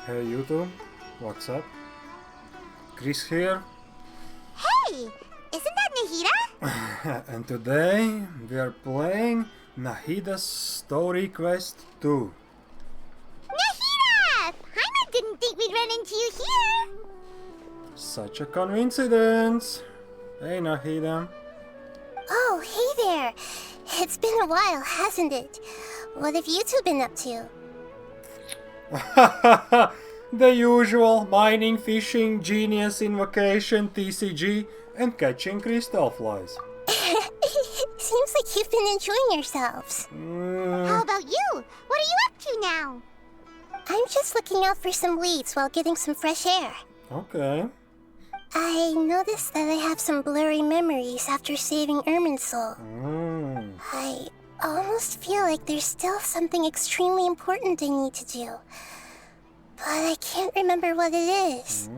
Hey YouTube, what's up? Chris here, Hey, isn't that Nahida? and today we are playing Nahidas Story Quest 2. Nahida! Paimon didn't think we'd run into you here. Such a coincidence! Hey Nahida. Oh, hey there! It's been a while, hasn't it? What have you two been up to? The usual mining, fishing, genius invocation, TCG, and catching crystal flies. Seems like you've been enjoying yourselves. How about you? What are you up to now? I'm just looking out for some leads while getting some fresh air. Okay. I noticed that I have some blurry memories after saving Ermin's soul. I almost feel like there's still something extremely important I need to do. But I can't remember what it is.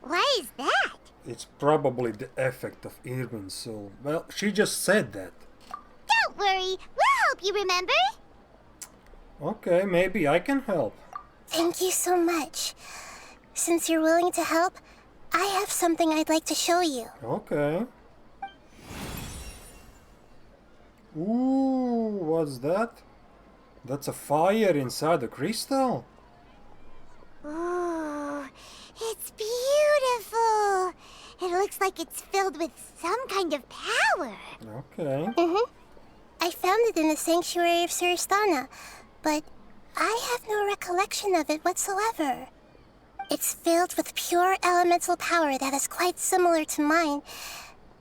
Why is that? It's probably the effect of Irmin's soul. Well, she just said that. Don't worry, we'll help you remember. Okay, maybe I can help. Thank you so much. Since you're willing to help, I have something I'd like to show you. Okay. Ooh, what's that? That's a fire inside the crystal. Ooh, it's beautiful. It looks like it's filled with some kind of power. Okay. I found it in the sanctuary of Suristana, but I have no recollection of it whatsoever. It's filled with pure elemental power that is quite similar to mine,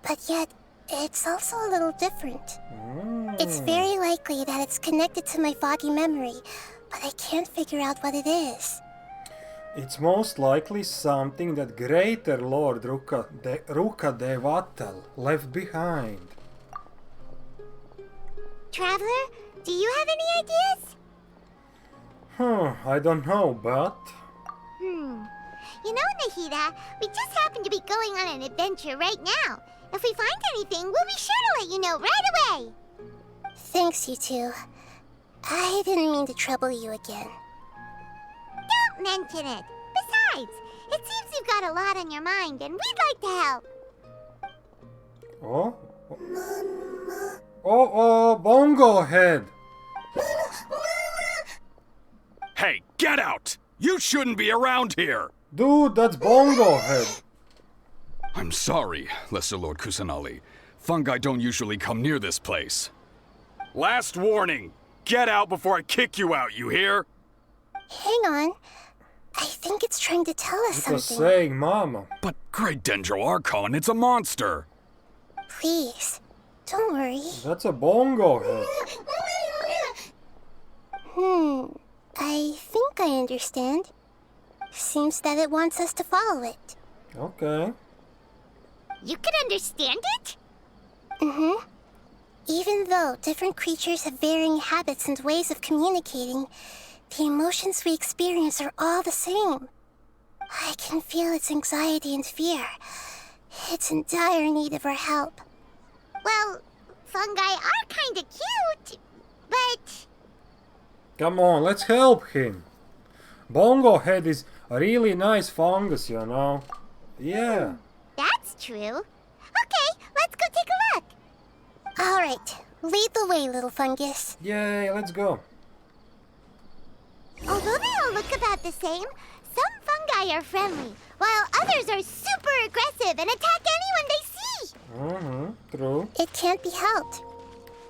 but yet it's also a little different. It's very likely that it's connected to my foggy memory, but I can't figure out what it is. It's most likely something that Greater Lord Ruka Devatal left behind. Traveler, do you have any ideas? I don't know, but... You know, Nahida, we just happen to be going on an adventure right now. If we find anything, we'll be sure to let you know right away. Thanks, you two. I didn't mean to trouble you again. Don't mention it. Besides, it seems you've got a lot on your mind, and we'd like to help. Oh? Oh, Bongo Head! Hey, get out! You shouldn't be around here! Dude, that's Bongo Head! I'm sorry, Lesser Lord Kusanali. Fungi don't usually come near this place. Last warning! Get out before I kick you out, you hear? Hang on. I think it's trying to tell us It was something. saying Mama. But Great Dendro Archon, it's a monster! Please, don't worry. That's a Bongo Head. I think I understand. Seems that it wants us to follow it. Okay. You can understand it? Even though different creatures have varying habits and ways of communicating, the emotions we experience are all the same. I can feel its anxiety and fear. It's in dire need of our help. Well, fungi are kinda cute, but... Come on, let's help him. Bongo Head is a really nice fungus, you know. Yeah. That's true. Okay, let's go take a look. All right, lead the way, little fungus. Yay, let's go. Although they all look about the same, some fungi are friendly, while others are super aggressive and attack anyone they see. True. It can't be helped.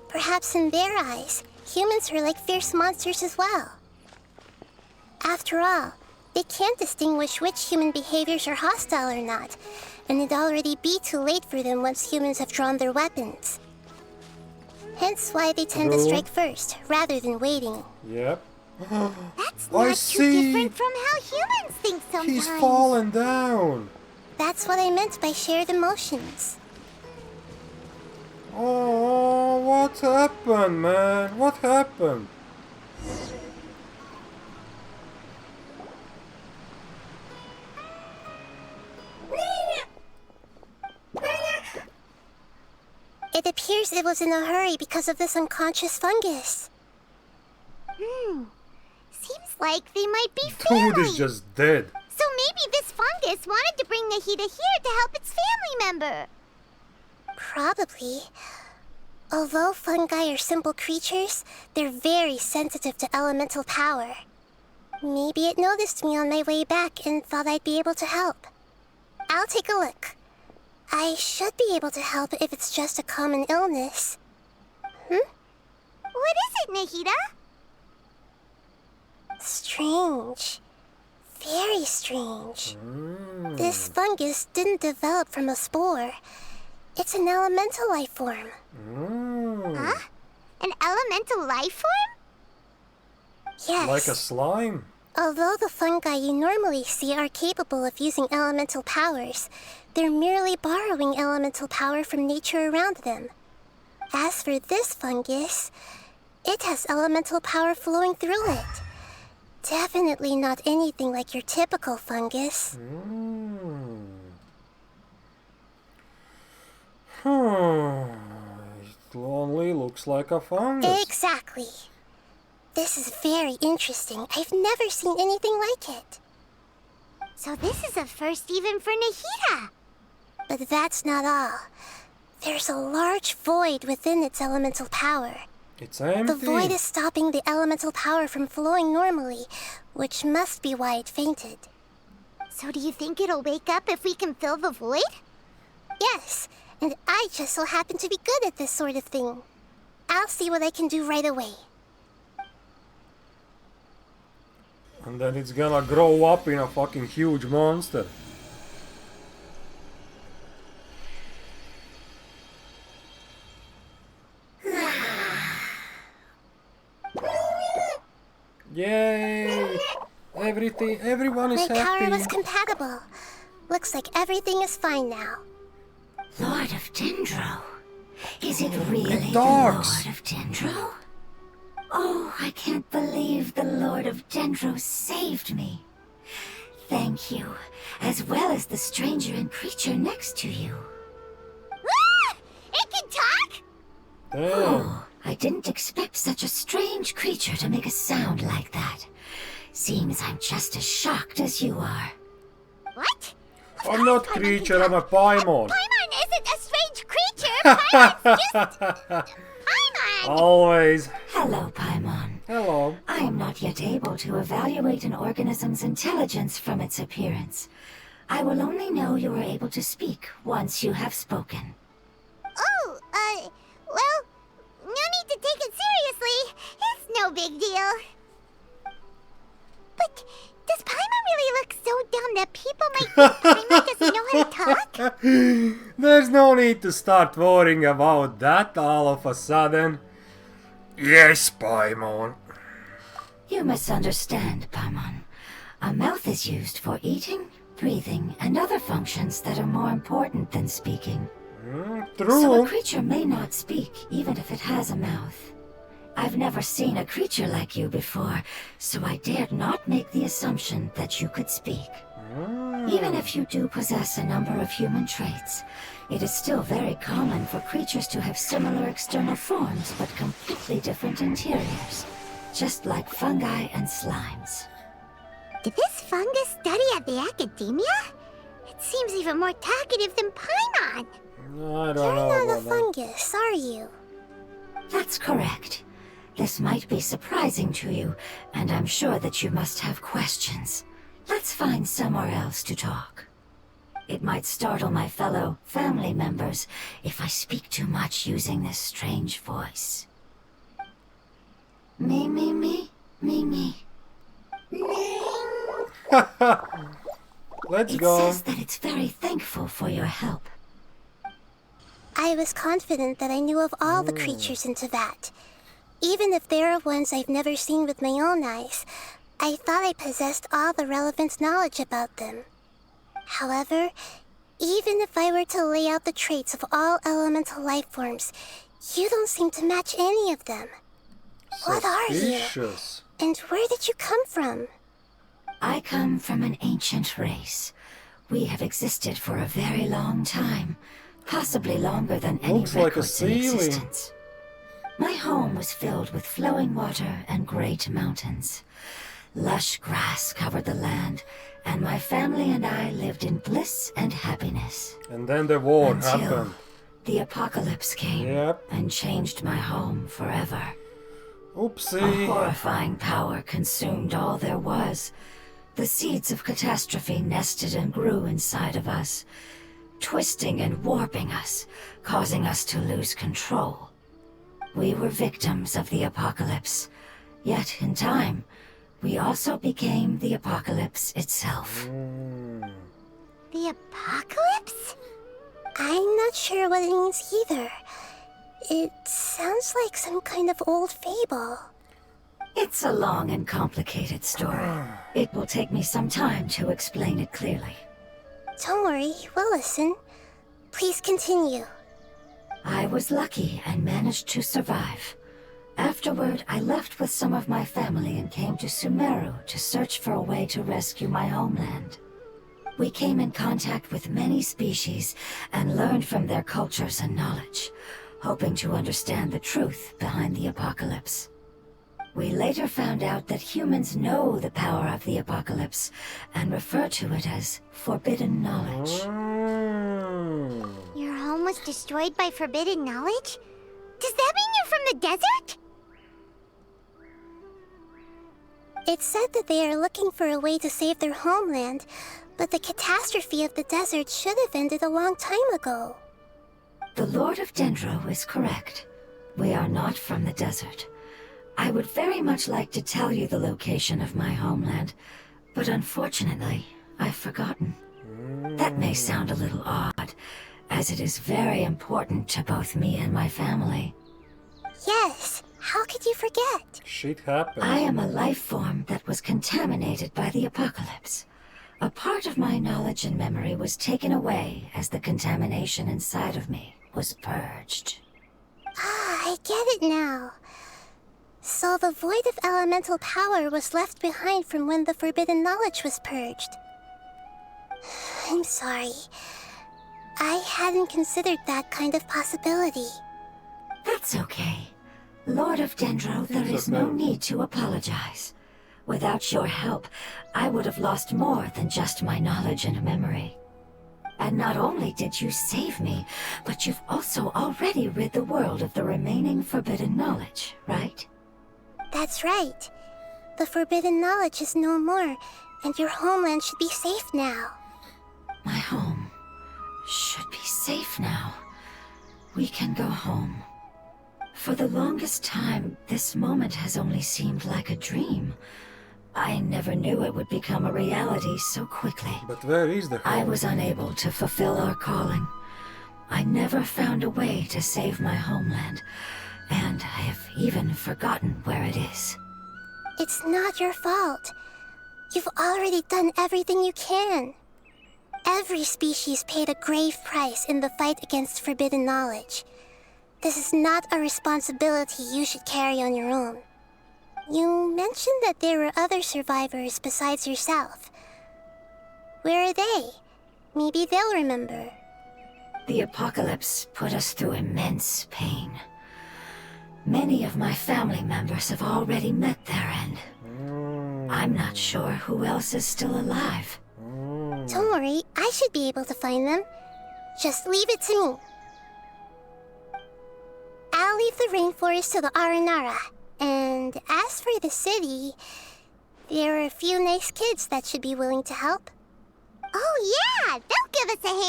Perhaps in their eyes, humans are like fierce monsters as well. After all, they can't distinguish which human behaviors are hostile or not, and it'd already be too late for them once humans have drawn their weapons. Hence why they tend to True. strike first, rather than waiting. Yep. That's I not too see. different from how humans think sometimes. He's fallen down. That's what I meant by shared emotions. Oh, what happened, man? What happened? It appears it was in a hurry because of this unconscious fungus. Seems like they might be family. Dude is just dead. So maybe this fungus wanted to bring Nahida here to help its family member. Probably. Although fungi are simple creatures, they're very sensitive to elemental power. Maybe it noticed me on my way back and thought I'd be able to help. I'll take a look. I should be able to help if it's just a common illness. What is it, Nahida? Strange. Very strange. This fungus didn't develop from a spore. It's an elemental life form. Huh? An elemental life form? Yes. Like a slime. Although the fungi you normally see are capable of using elemental powers, they're merely borrowing elemental power from nature around them. As for this fungus, it has elemental power flowing through it. Definitely not anything like your typical fungus. It only looks like a fungus. Exactly. This is very interesting. I've never seen anything like it. So this is a first even for Nahida. But that's not all. There's a large void within its elemental power. It's empty. The void is stopping the elemental power from flowing normally, which must be why it fainted. So do you think it'll wake up if we can fill the void? Yes, and I just so happen to be good at this sort of thing. I'll see what I can do right away. And then it's gonna grow up in a fucking huge monster. Yay! Everyone is My power happy. was compatible. Looks like everything is fine now. Lord of Dendro? Is it really the dogs. Lord of Dendro? Oh, I can't believe the Lord of Dendro saved me. Thank you, as well as the stranger and creature next to you. Ah! It can talk? Damn. Oh, I didn't expect such a strange creature to make a sound like that. Seems I'm just as shocked as you are. What? I'm not creature, I'm a Paimon. Paimon isn't a strange creature. Paimon's just... Paimon! Always. Hello, Paimon. Hello. I am not yet able to evaluate an organism's intelligence from its appearance. I will only know you are able to speak once you have spoken. Oh, well, no need to take it seriously. It's no big deal. But does Paimon really look so dumb that people might think Paimon doesn't know how to talk? There's no need to start worrying about that all of a sudden. Yes, Paimon. You misunderstand, Paimon. A mouth is used for eating, breathing, and other functions that are more important than speaking. So True. a creature may not speak, even if it has a mouth. I've never seen a creature like you before, so I dared not make the assumption that you could speak. Even if you do possess a number of human traits, it is still very common for creatures to have similar external forms but completely different interiors, just like fungi and slimes. Did this fungus study at the academia? It seems even more talkative than Paimon. I don't You're know not a about that. fungus, are you? That's correct. This might be surprising to you, and I'm sure that you must have questions. Let's find somewhere else to talk. It might startle my fellow family members if I speak too much using this strange voice. Me, me, me, me, me. Let's It go. says that it's very thankful for your help. I was confident that I knew of all the creatures in Teyvat. Even if there are ones I've never seen with my own eyes, I thought I possessed all the relevant knowledge about them. However, even if I were to lay out the traits of all elemental life forms, you don't seem to match any of them. What are you? Suspicious. And where did you come from? I come from an ancient race. We have existed for a very long time, possibly longer than any Looks like a records in ceiling. existence. My home was filled with flowing water and great mountains. lush grass covered the land, and my family and I lived in bliss and happiness. And then the war Until happened. the apocalypse came Yep. and changed my home forever. A Oopsie. horrifying power consumed all there was. The seeds of catastrophe nested and grew inside of us, twisting and warping us, causing us to lose control. We were victims of the apocalypse, yet in time, we also became the apocalypse itself. The apocalypse? I'm not sure what it means either. It sounds like some kind of old fable. It's a long and complicated story. It will take me some time to explain it clearly. Don't worry, we'll listen. Please continue. I was lucky and managed to survive. Afterward, I left with some of my family and came to Sumeru to search for a way to rescue my homeland. We came in contact with many species and learned from their cultures and knowledge, hoping to understand the truth behind the apocalypse. We later found out that humans know the power of the apocalypse and refer to it as forbidden knowledge. Your home was destroyed by forbidden knowledge? Does that mean you're from the desert? It said that they are looking for a way to save their homeland, but the catastrophe of the desert should have ended a long time ago. The Lord of Dendro is correct. We are not from the desert. I would very much like to tell you the location of my homeland, but unfortunately, I've forgotten. That may sound a little odd, as it is very important to both me and my family. Yes, how could you forget? Shit happens. I am a life form that was contaminated by the apocalypse. A part of my knowledge and memory was taken away as the contamination inside of me was purged. Ah, I get it now. So the void of elemental power was left behind from when the forbidden knowledge was purged. I'm sorry. I hadn't considered that kind of possibility. That's okay. Lord of Dendro, there is no need to apologize. Without your help, I would have lost more than just my knowledge and memory. And not only did you save me, but you've also already rid the world of the remaining forbidden knowledge, right? That's right. The forbidden knowledge is no more, and your homeland should be safe now. My home should be safe now. We can go home. For the longest time, this moment has only seemed like a dream. I never knew it would become a reality so quickly. But where is the I home? was unable to fulfill our calling. I never found a way to save my homeland, and I have even forgotten where it is. It's not your fault. You've already done everything you can. Every species paid a grave price in the fight against forbidden knowledge. This is not a responsibility you should carry on your own. You mentioned that there were other survivors besides yourself. Where are they? Maybe they'll remember. The apocalypse put us through immense pain. Many of my family members have already met their end. I'm not sure who else is still alive. Don't worry, I should be able to find them. Just leave it to me. I'll leave the rainforest to the Aranara. And as for the city, there are a few nice kids that should be willing to help. Oh yeah, they'll give us a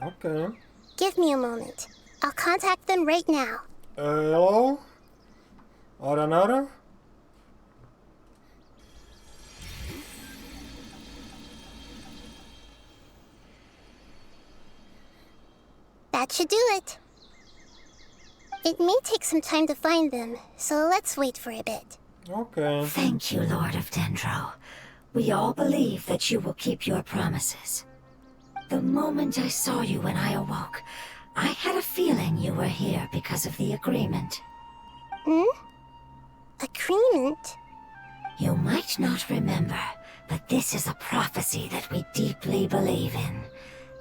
hand. Okay. Give me a moment. I'll contact them right now. Hello? Aranara? That should do it. It may take some time to find them, so let's wait for a bit. Okay. Thank you, Lord of Dendro. We all believe that you will keep your promises. The moment I saw you when I awoke, I had a feeling you were here because of the agreement. Agreement? You might not remember, but this is a prophecy that we deeply believe in.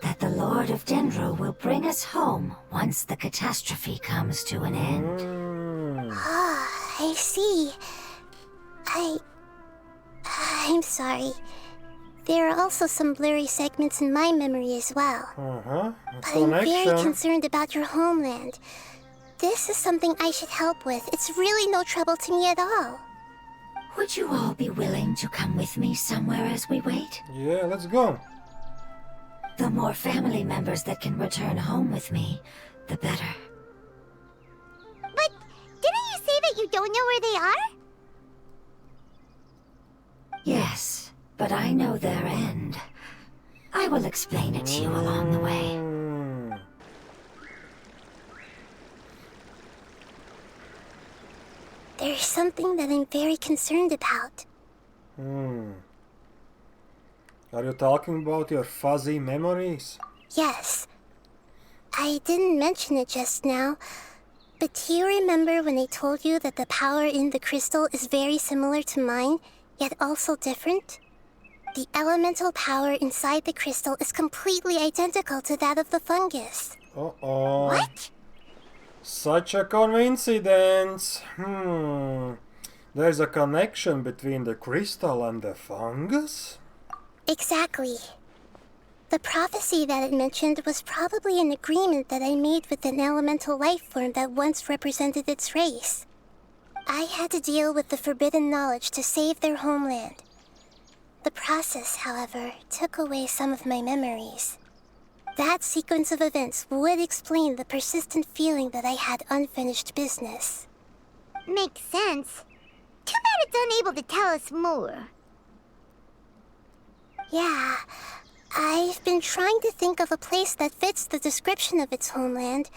That the Lord of Dendro will bring us home once the catastrophe comes to an end. Ah, I see. I'm sorry. There are also some blurry segments in my memory as well. Uh-huh. But I'm very Connection. concerned about your homeland. This is something I should help with. It's really no trouble to me at all. Would you all be willing to come with me somewhere as we wait? Yeah, let's go. The more family members that can return home with me, the better. But didn't you say that you don't know where they are? Yes, but I know their end. I will explain it to you along the way. There's something that I'm very concerned about. Are you talking about your fuzzy memories? Yes. I didn't mention it just now, but do you remember when I told you that the power in the crystal is very similar to mine, yet also different? The elemental power inside the crystal is completely identical to that of the fungus. Uh-oh. What? Such a coincidence. There's a connection between the crystal and the fungus? Exactly. The prophecy that it mentioned was probably an agreement that I made with an elemental life form that once represented its race. I had to deal with the forbidden knowledge to save their homeland. The process, however, took away some of my memories. That sequence of events would explain the persistent feeling that I had unfinished business. Makes sense. Too bad it's unable to tell us more. Yeah, I've been trying to think of a place that fits the description of its homeland,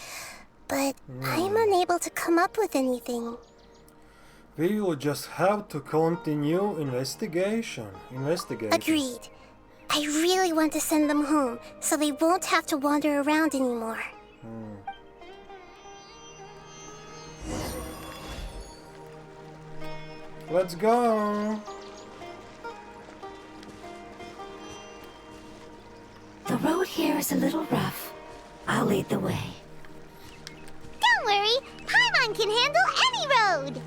but I'm unable to come up with anything. We will just have to continue investigating. Agreed. I really want to send them home, so they won't have to wander around anymore. Let's go. The road here is a little rough. I'll lead the way. Don't worry, Paimon can handle any road!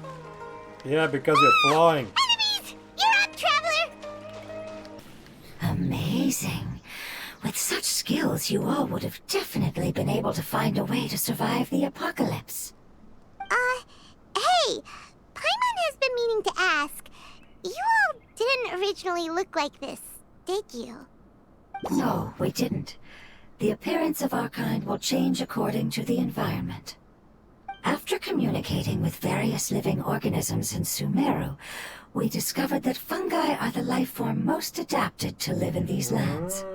Yeah, because you're flying. Enemies! You're up, traveler! Amazing. With such skills, you all would have definitely been able to find a way to survive the apocalypse. Hey! Paimon has been meaning to ask. You all didn't originally look like this, did you? No, we didn't. The appearance of our kind will change according to the environment. After communicating with various living organisms in Sumeru, we discovered that fungi are the life form most adapted to live in these lands.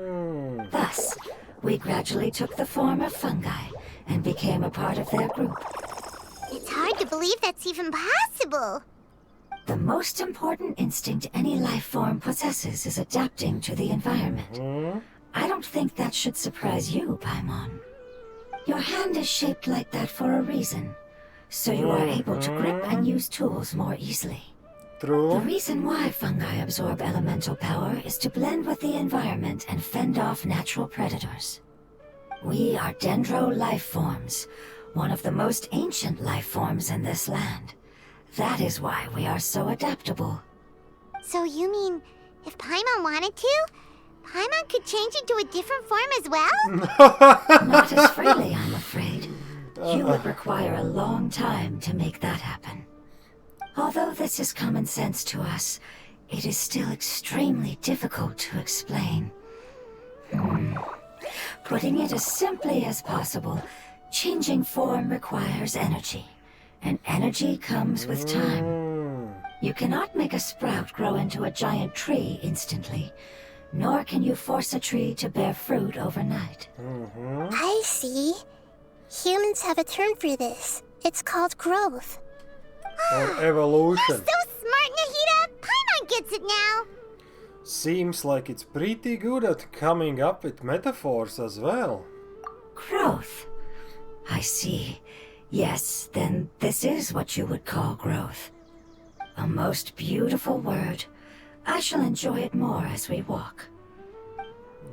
Thus, we gradually took the form of fungi and became a part of their group. It's hard to believe that's even possible. The most important instinct any life form possesses is adapting to the environment. I don't think that should surprise you, Paimon. Your hand is shaped like that for a reason, so you are able to grip and use tools more easily. The True. reason why fungi absorb elemental power is to blend with the environment and fend off natural predators. We are dendro life forms, one of the most ancient life forms in this land. That is why we are so adaptable. So you mean, if Paimon wanted to, Paimon could change into a different form as well? Not as freely, I'm afraid. You would require a long time to make that happen. Although this is common sense to us, it is still extremely difficult to explain. Putting it as simply as possible, changing form requires energy, and energy comes with time. You cannot make a sprout grow into a giant tree instantly, nor can you force a tree to bear fruit overnight. I see. Humans have a term for this. It's called growth. Or evolution. So smart, Nahida! Paimon gets it now! Seems like it's pretty good at coming up with metaphors as well. Growth. I see. Yes, then this is what you would call growth. A most beautiful word. I shall enjoy it more as we walk.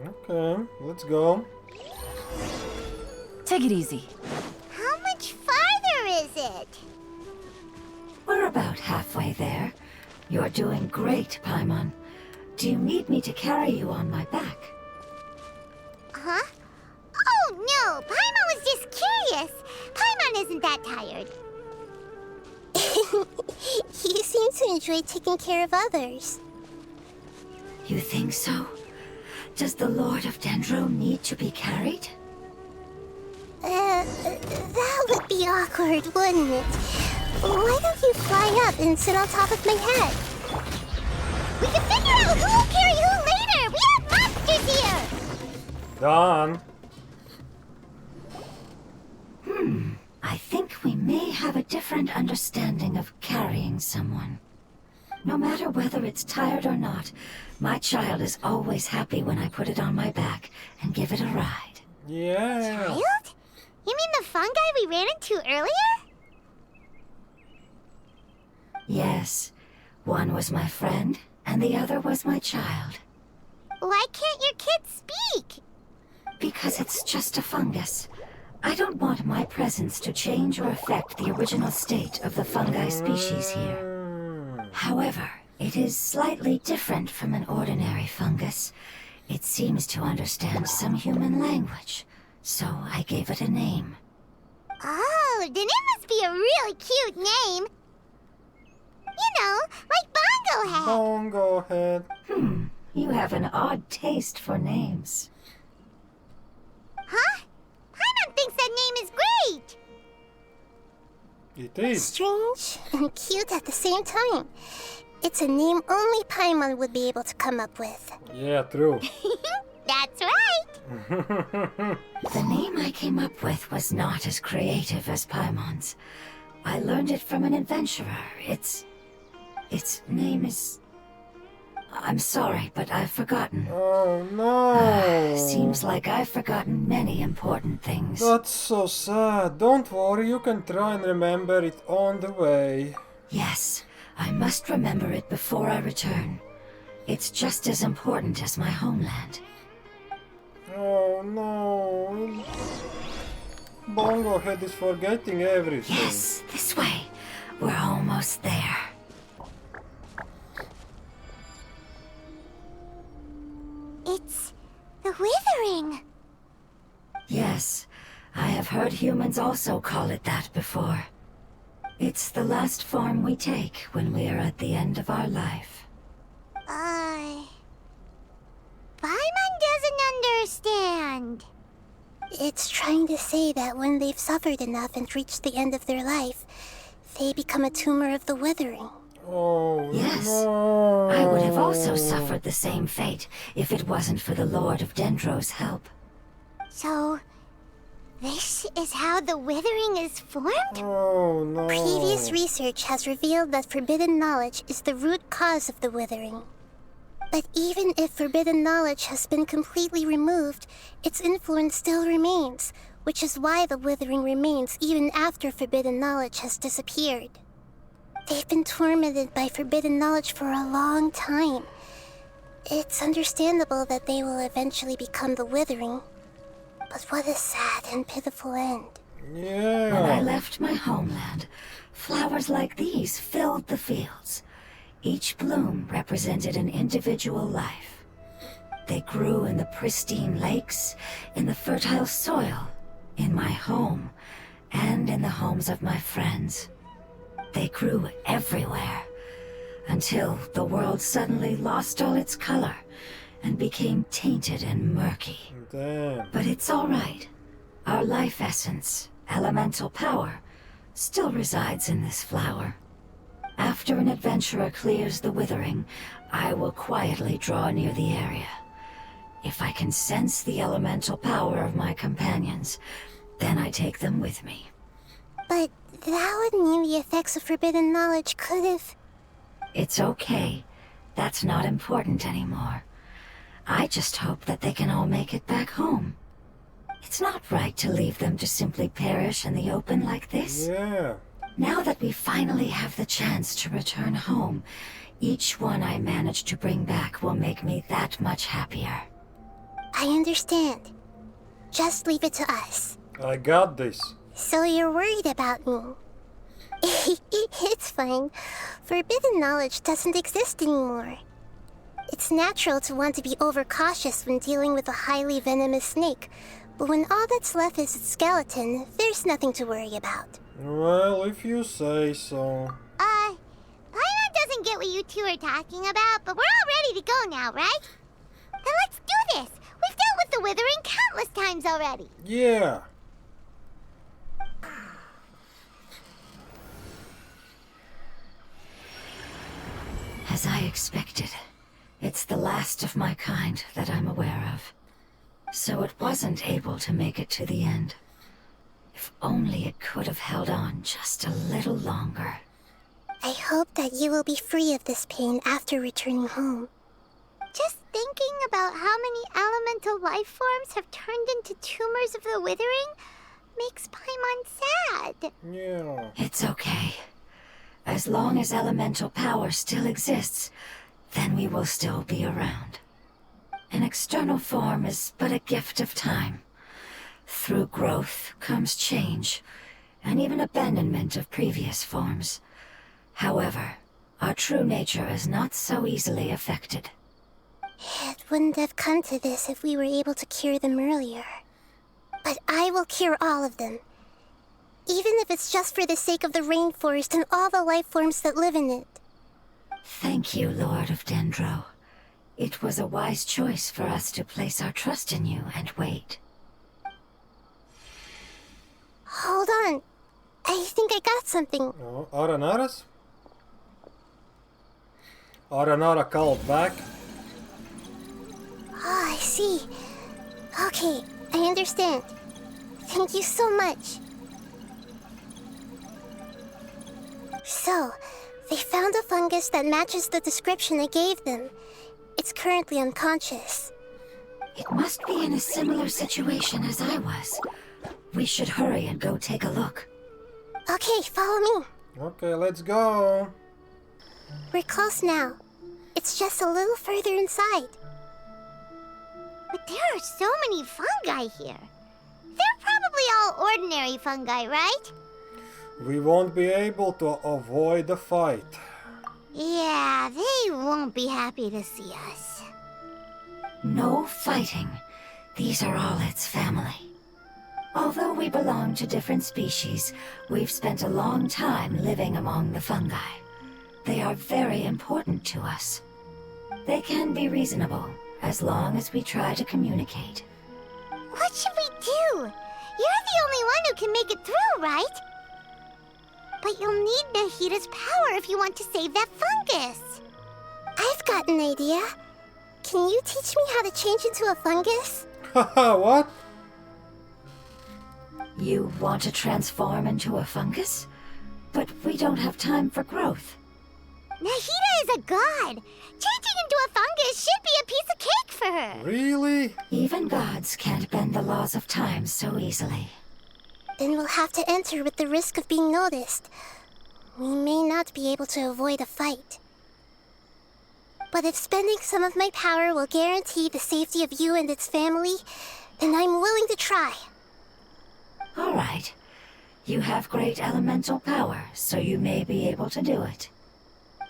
Okay, let's go. Take it easy. How much farther is it? We're about halfway there. You're doing great, Paimon. Do you need me to carry you on my back? Huh? Oh, no! Paimon was just curious. Paimon isn't that tired. You seem to enjoy taking care of others. You think so? Does the Lord of Dendro need to be carried? That would be awkward, wouldn't it? Why don't you fly up and sit on top of my head? We can figure out who will carry who later! We have monsters here! Done. I think we may have a different understanding of carrying someone. No matter whether it's tired or not, my child is always happy when I put it on my back and give it a ride. Yeah. Child? You mean the fungi we ran into earlier? Yes, one was my friend, and the other was my child. Why can't your kid speak? Because it's just a fungus. I don't want my presence to change or affect the original state of the fungi species here. However, it is slightly different from an ordinary fungus. It seems to understand some human language, so I gave it a name. Oh, then it must be a really cute name. You know, like Bongo Head. Bongo Head. You have an odd taste for names. Huh? Paimon thinks that name is great. It is. Strange and cute at the same time. It's a name only Paimon would be able to come up with. Yeah, true. That's right. The name I came up with was not as creative as Paimon's. I learned it from an adventurer. Its name is... I'm sorry, but I've forgotten. Oh no. Seems like I've forgotten many important things. That's so sad. Don't worry, you can try and remember it on the way. Yes, I must remember it before I return. It's just as important as my homeland. Oh no. Bongo Head is forgetting everything. Yes, this way. We're almost there. It's the Withering. Yes, I have heard humans also call it that before. It's the last form we take when we are at the end of our life. Paimon doesn't understand. It's trying to say that when they've suffered enough and reached the end of their life, they become a tumor of the Withering. Oh Yes, no. I would have also suffered the same fate if it wasn't for the Lord of Dendro's help. So, this is how the Withering is formed? Oh no. Previous research has revealed that forbidden knowledge is the root cause of the Withering. But even if forbidden knowledge has been completely removed, its influence still remains, which is why the Withering remains even after forbidden knowledge has disappeared. They've been tormented by forbidden knowledge for a long time. It's understandable that they will eventually become the Withering. But what a sad and pitiful end. Yeah. When I left my homeland, flowers like these filled the fields. Each bloom represented an individual life. They grew in the pristine lakes, in the fertile soil, in my home, and in the homes of my friends. They grew everywhere, until the world suddenly lost all its color and became tainted and murky. Damn. But it's all right. Our life essence, elemental power, still resides in this flower. After an adventurer clears the Withering, I will quietly draw near the area. If I can sense the elemental power of my companions, then I take them with me. But that would mean the effects of forbidden knowledge could have... It's okay. That's not important anymore. I just hope that they can all make it back home. It's not right to leave them to simply perish in the open like this. Yeah. Now that we finally have the chance to return home, each one I manage to bring back will make me that much happier. I understand. Just leave it to us. I got this. So you're worried about me? It's fine. Forbidden knowledge doesn't exist anymore. It's natural to want to be overcautious when dealing with a highly venomous snake, but when all that's left is its skeleton, there's nothing to worry about. Well, if you say so. Paimon doesn't get what you two are talking about, but we're all ready to go now, right? Then let's do this! We've dealt with the Withering countless times already! Yeah. As I expected, it's the last of my kind that I'm aware of. So it wasn't able to make it to the end. If only it could have held on just a little longer. I hope that you will be free of this pain after returning home. Just thinking about how many elemental life forms have turned into tumors of the Withering makes Paimon sad. Yeah. It's okay. As long as elemental power still exists, then we will still be around. An external form is but a gift of time. Through growth comes change, and even abandonment of previous forms. However, our true nature is not so easily affected. It wouldn't have come to this if we were able to cure them earlier. But I will cure all of them. Even if it's just for the sake of the rainforest and all the life forms that live in it. Thank you, Lord of Dendro. It was a wise choice for us to place our trust in you and wait. Hold on. I think I got something. Oh, Aranara's? Aranara called back. Oh, I see. Okay, I understand. Thank you so much. So, they found a fungus that matches the description I gave them. It's currently unconscious. It must be in a similar situation as I was. We should hurry and go take a look. Okay, follow me. Okay, let's go. We're close now. It's just a little further inside. But there are so many fungi here. They're probably all ordinary fungi, right? We won't be able to avoid the fight. Yeah, they won't be happy to see us. No fighting. These are all its family. Although we belong to different species, we've spent a long time living among the fungi. They are very important to us. They can be reasonable, as long as we try to communicate. What should we do? You're the only one who can make it through, right? But you'll need Nahida's power if you want to save that fungus. I've got an idea. Can you teach me how to change into a fungus? Haha, what? You want to transform into a fungus? But we don't have time for growth. Nahida is a god. Changing into a fungus should be a piece of cake for her. Really? Even gods can't bend the laws of time so easily. Then we'll have to enter with the risk of being noticed. We may not be able to avoid a fight. But if spending some of my power will guarantee the safety of you and its family, then I'm willing to try. All right. You have great elemental power, so you may be able to do it.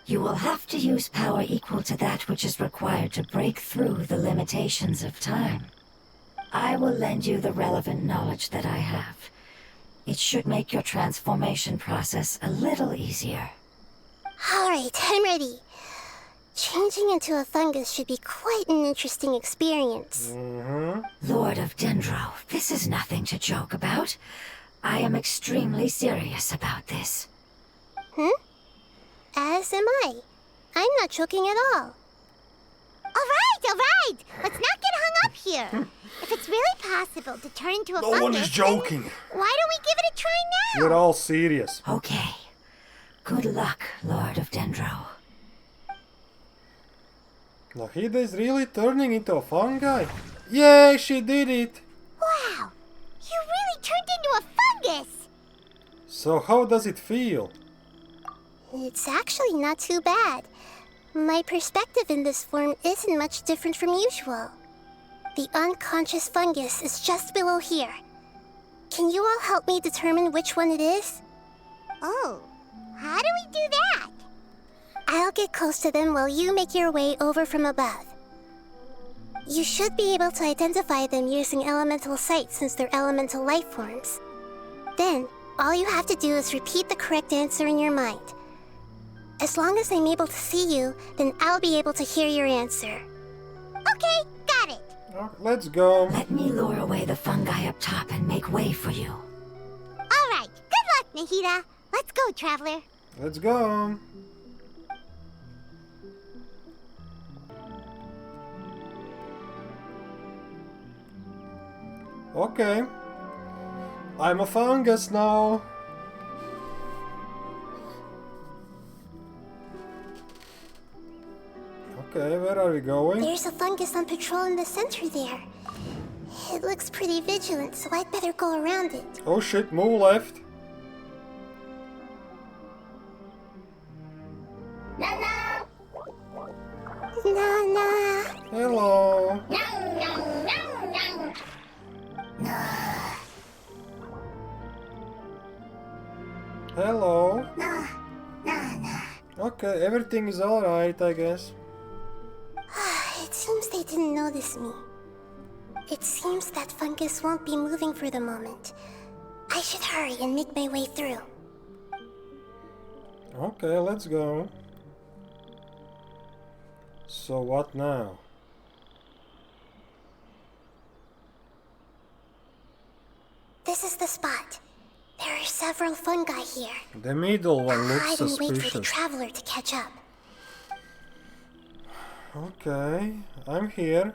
You will have to use power equal to that which is required to break through the limitations of time. I will lend you the relevant knowledge that I have. It should make your transformation process a little easier. All right, I'm ready. Changing into a fungus should be quite an interesting experience. Lord of Dendro, this is nothing to joke about. I am extremely serious about this. As am I. I'm not joking at all. All right. Let's not get hung up here. If it's really possible to turn into a fungus, No one is joking. then why don't we give it a try now? We're all serious. Okay. Good luck, Lord of Dendro. Nahida is really turning into a fungi? Yay, she did it! Wow, you really turned into a fungus. So how does it feel? It's actually not too bad. My perspective in this form isn't much different from usual. The unconscious fungus is just below here. Can you all help me determine which one it is? Oh, how do we do that? I'll get close to them while you make your way over from above. You should be able to identify them using elemental sight since they're elemental life forms. Then, all you have to do is repeat the correct answer in your mind. As long as I'm able to see you, then I'll be able to hear your answer. Okay, got it. Let's go. Let me lure away the fungi up top and make way for you. All right, good luck, Nahida. Let's go, Traveler. Let's go. Okay. I'm a fungus now. Okay, where are we going? There's a fungus on patrol in the center there. It looks pretty vigilant, so I'd better go around it. Oh shit, move left. Nana! Hello. Hello. Okay, everything is alright, I guess. It seems they didn't notice me. It seems that fungus won't be moving for the moment. I should hurry and make my way through. Okay, let's go. So what now? This is the spot. There are several fungi here. The middle one looks Hide and wait for the suspicious. traveler to catch up. Okay, I'm here.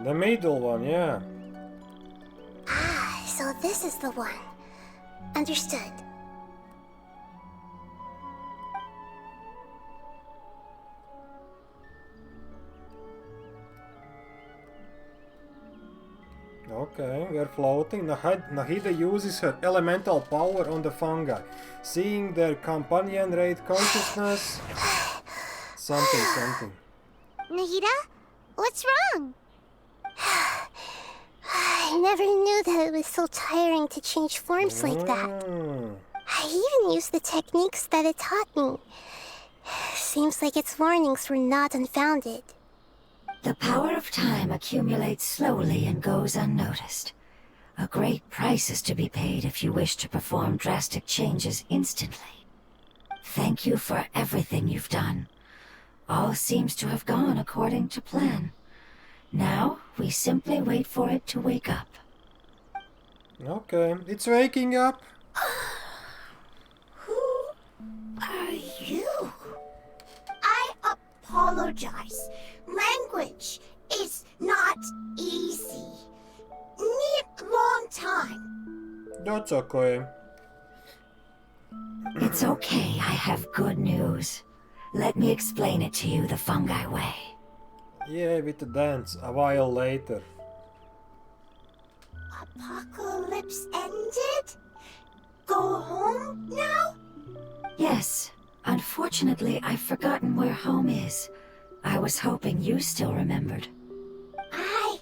The middle one, yeah. So this is the one. Understood. Okay, we're floating. Nahida uses her elemental power on the fungi. Seeing their companion raid consciousness. Something. Nahida, what's wrong? I never knew that it was so tiring to change forms like that. I even used the techniques that it taught me. Seems like its warnings were not unfounded. The power of time accumulates slowly and goes unnoticed. A great price is to be paid if you wish to perform drastic changes instantly. Thank you for everything you've done. All seems to have gone according to plan. Now, we simply wait for it to wake up. Okay, it's waking up. Who are you? I apologize. Language is not easy. Need long time. That's okay. It's okay, I have good news. Let me explain it to you the fungi way. Yeah, with the dance, a while later. Apocalypse ended? Go home now? Yes, unfortunately I've forgotten where home is. I was hoping you still remembered. I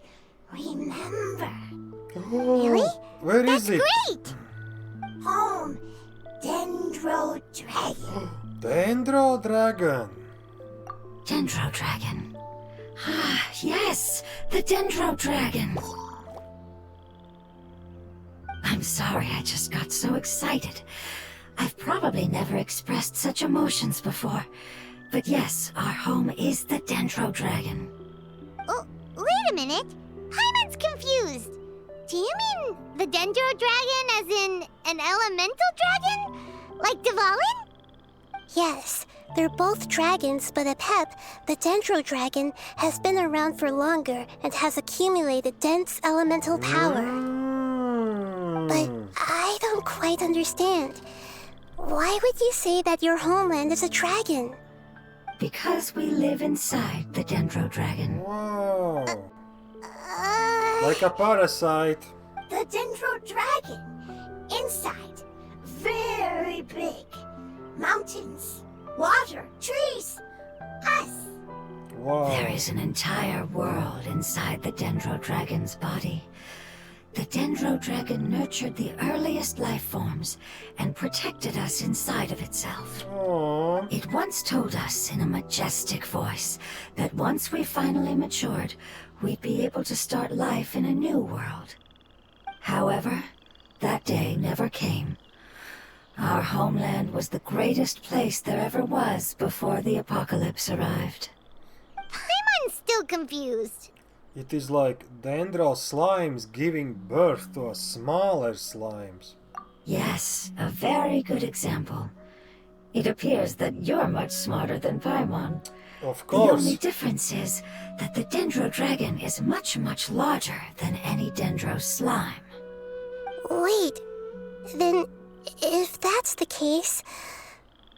remember. Really? Where is it? Great! Home, Dendro Dragon. Dendro Dragon. Dendro Dragon. Ah, yes, the Dendro Dragon. I'm sorry, I just got so excited. I've probably never expressed such emotions before. But yes, our home is the Dendro Dragon. Oh, wait a minute. Hyman's confused. Do you mean the Dendro Dragon as in an elemental dragon? Like Dvalin? Yes, they're both dragons, but Apep, the Dendro Dragon, has been around for longer and has accumulated dense elemental power. But I don't quite understand. Why would you say that your homeland is a dragon? Because we live inside the Dendro Dragon. Wow. Like a parasite. The Dendro Dragon. Inside. Very big. Mountains. Water. Trees. Us. Wow. There is an entire world inside the Dendro Dragon's body. The Dendro Dragon nurtured the earliest life forms and protected us inside of itself. Aww. It once told us in a majestic voice that once we finally matured, we'd be able to start life in a new world. However, that day never came. Our homeland was the greatest place there ever was before the apocalypse arrived. Paimon's still confused. It is like Dendro slimes giving birth to a smaller slimes. Yes, a very good example. It appears that you're much smarter than Paimon. Of The only course. difference is that the Dendro Dragon is much, much larger than any Dendro slime. Wait, then if that's the case,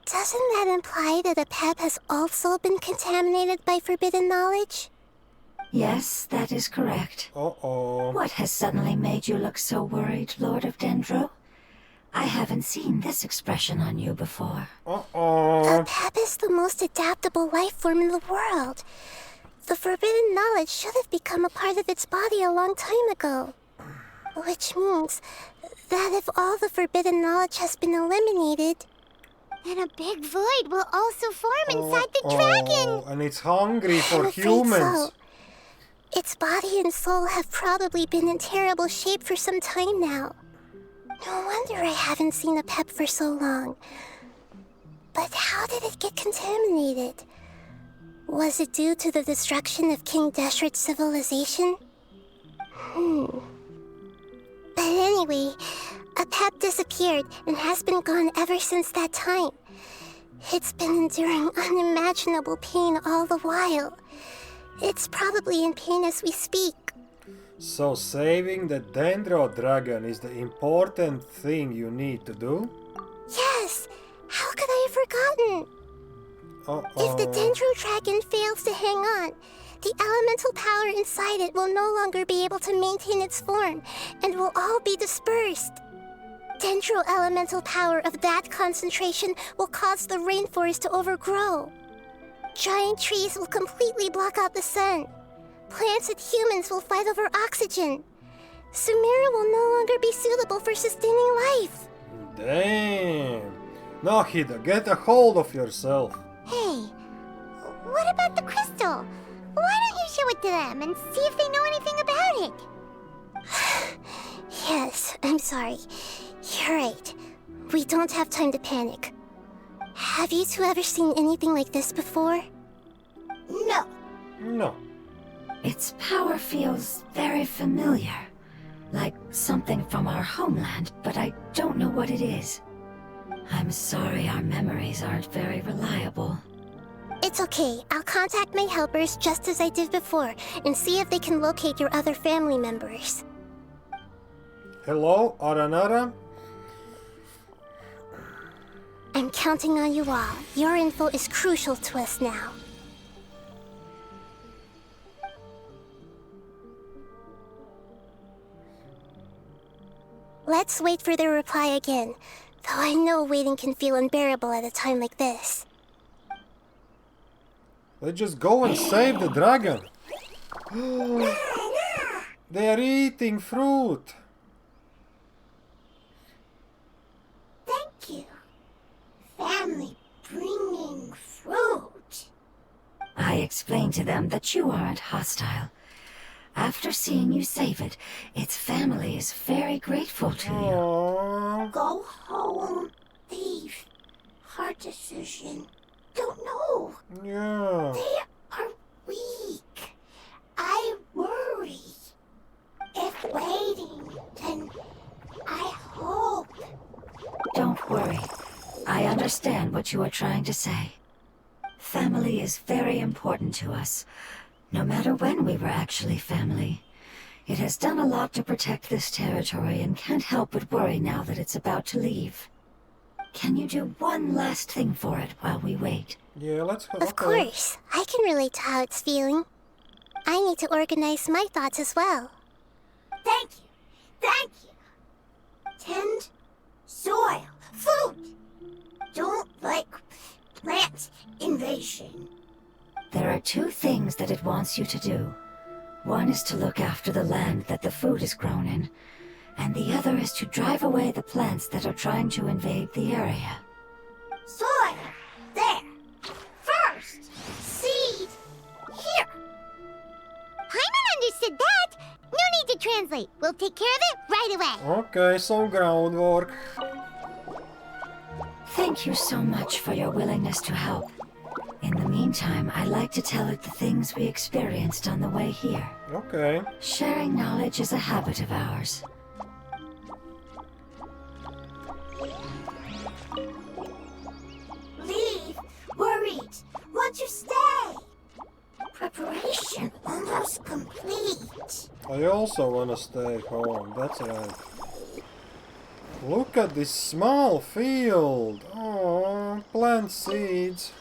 doesn't that imply that a pep has also been contaminated by forbidden knowledge? Yes, that is correct. Uh-oh. What has suddenly made you look so worried, Lord of Dendro? I haven't seen this expression on you before. A Uh-oh. pep is the most adaptable life form in the world. The forbidden knowledge should have become a part of its body a long time ago. Which means that if all the forbidden knowledge has been eliminated, And a big void will also form inside the dragon. And it's hungry for I'm afraid humans. so. Its body and soul have probably been in terrible shape for some time now. No wonder I haven't seen a pep for so long. But how did it get contaminated? Was it due to the destruction of King Deshret's civilization? But anyway, a pep disappeared and has been gone ever since that time. It's been enduring unimaginable pain all the while. It's probably in pain as we speak. So saving the Dendro Dragon is the important thing you need to do? Yes! How could I have forgotten? If the Uh-oh. Dendro Dragon fails to hang on, the elemental power inside it will no longer be able to maintain its form and will all be dispersed. Dendro elemental power of that concentration will cause the rainforest to overgrow. Giant trees will completely block out the sun. Plants and humans will fight over oxygen. Sumeru will no longer be suitable for sustaining life. Damn. Nahida, get a hold of yourself. Hey, what about the crystal? Why don't you show it to them and see if they know anything about it? Yes, I'm sorry. You're right. We don't have time to panic. Have you two ever seen anything like this before? No. No. Its power feels very familiar. Like something from our homeland, but I don't know what it is. I'm sorry our memories aren't very reliable. It's okay. I'll contact my helpers just as I did before and see if they can locate your other family members. Hello, Aranara? I'm counting on you all. Your info is crucial to us now. Let's wait for their reply again, though I know waiting can feel unbearable at a time like this. Let's just go and save the dragon. They are eating fruit. Thank you. Family bringing fruit. I explained to them that you aren't hostile. After seeing you save it, its family is very grateful to you. Aww. Go home, thief. Hard decision. Don't know. Yeah. They are weak. I worry. If waiting, then I hope. Don't worry. I understand what you are trying to say. Family is very important to us, no matter when we were actually family. It has done a lot to protect this territory and can't help but worry now that it's about to leave. Can you do one last thing for it while we wait? Yeah, let's go. Of course, I can relate to how it's feeling. I need to organize my thoughts as well. Thank you. Thank you. Tend soil. Food. Don't like plant invasion. There are two things that it wants you to do. One is to look after the land that the food is grown in, and the other is to drive away the plants that are trying to invade the area. Soil. There. First. Seed. Here. Paimon understood that. No need to translate. We'll take care of it right away. Okay, some groundwork. Thank you so much for your willingness to help. In the meantime, I'd like to tell it the things we experienced on the way here. Okay. Sharing knowledge is a habit of ours. Leave. Worried. Want to stay. Preparation almost complete. I also wanna stay home, that's right. Look at this small field. Oh, plant seeds.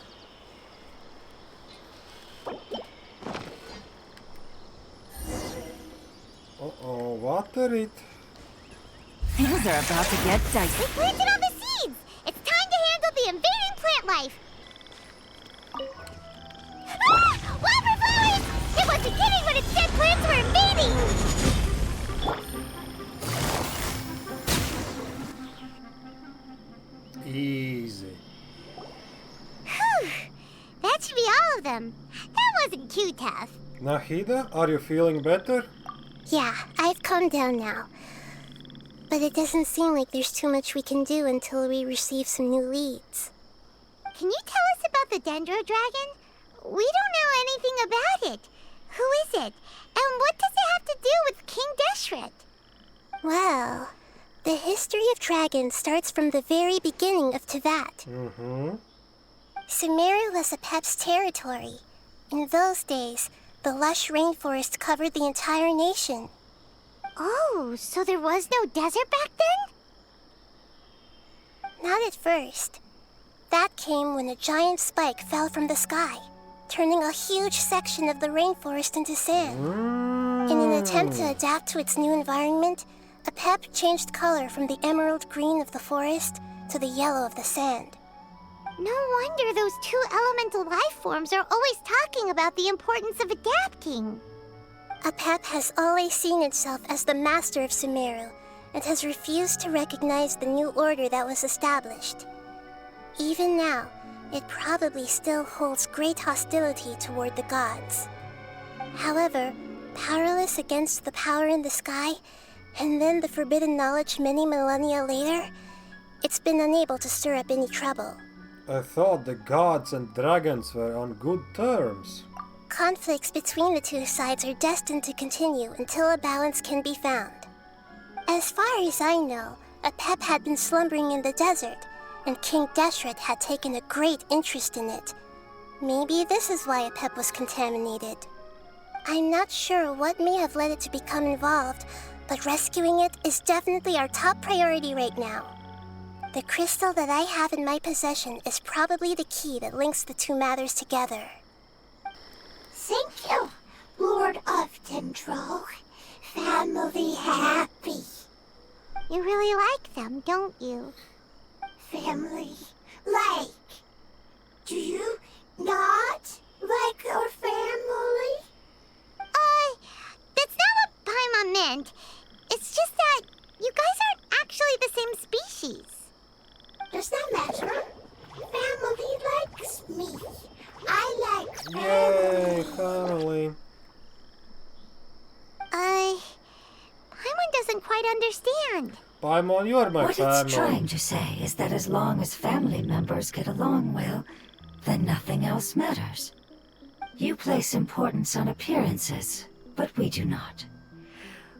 Uh-oh, water it. Things are about to get dicey. We planted all the seeds. It's time to handle the invading plant life. Ah! Wildflowers! It wasn't kidding when it said plants were invading. Easy. Whew. That should be all of them. That wasn't too tough. Nahida, are you feeling better? Yeah, I've calmed down now. But it doesn't seem like there's too much we can do until we receive some new leads. Can you tell us about the Dendro Dragon? We don't know anything about it. Who is it? And what does it have to do with King Deshret? Well, the history of dragons starts from the very beginning of Tevat. Mm-hmm. Sumeru was Apep's territory. In those days, the lush rainforest covered the entire nation. Oh, so there was no desert back then? Not at first. That came when a giant spike fell from the sky, turning a huge section of the rainforest into sand. In an attempt to adapt to its new environment, Apep changed color from the emerald green of the forest to the yellow of the sand. No wonder those two elemental life forms are always talking about the importance of adapting. Apep has always seen itself as the master of Sumeru and has refused to recognize the new order that was established. Even now, it probably still holds great hostility toward the gods. However, powerless against the power in the sky, and then the forbidden knowledge many millennia later, it's been unable to stir up any trouble. I thought the gods and dragons were on good terms. Conflicts between the two sides are destined to continue until a balance can be found. As far as I know, Apep had been slumbering in the desert, and King Deshret had taken a great interest in it. Maybe this is why Apep was contaminated. I'm not sure what may have led it to become involved, but rescuing it is definitely our top priority right now. The crystal that I have in my possession is probably the key that links the two matters together. Thank you, Lord of Dendro. Family happy. You really like them, don't you? Family like. Do you not like your family? That's not what Paimon meant. It's just that you guys aren't actually the same species. Does that matter? Family likes me. I like family. Yay, family. Paimon doesn't quite understand. Paimon, you're my What family. it's trying to say is that as long as family members get along well, then nothing else matters. You place importance on appearances, but we do not.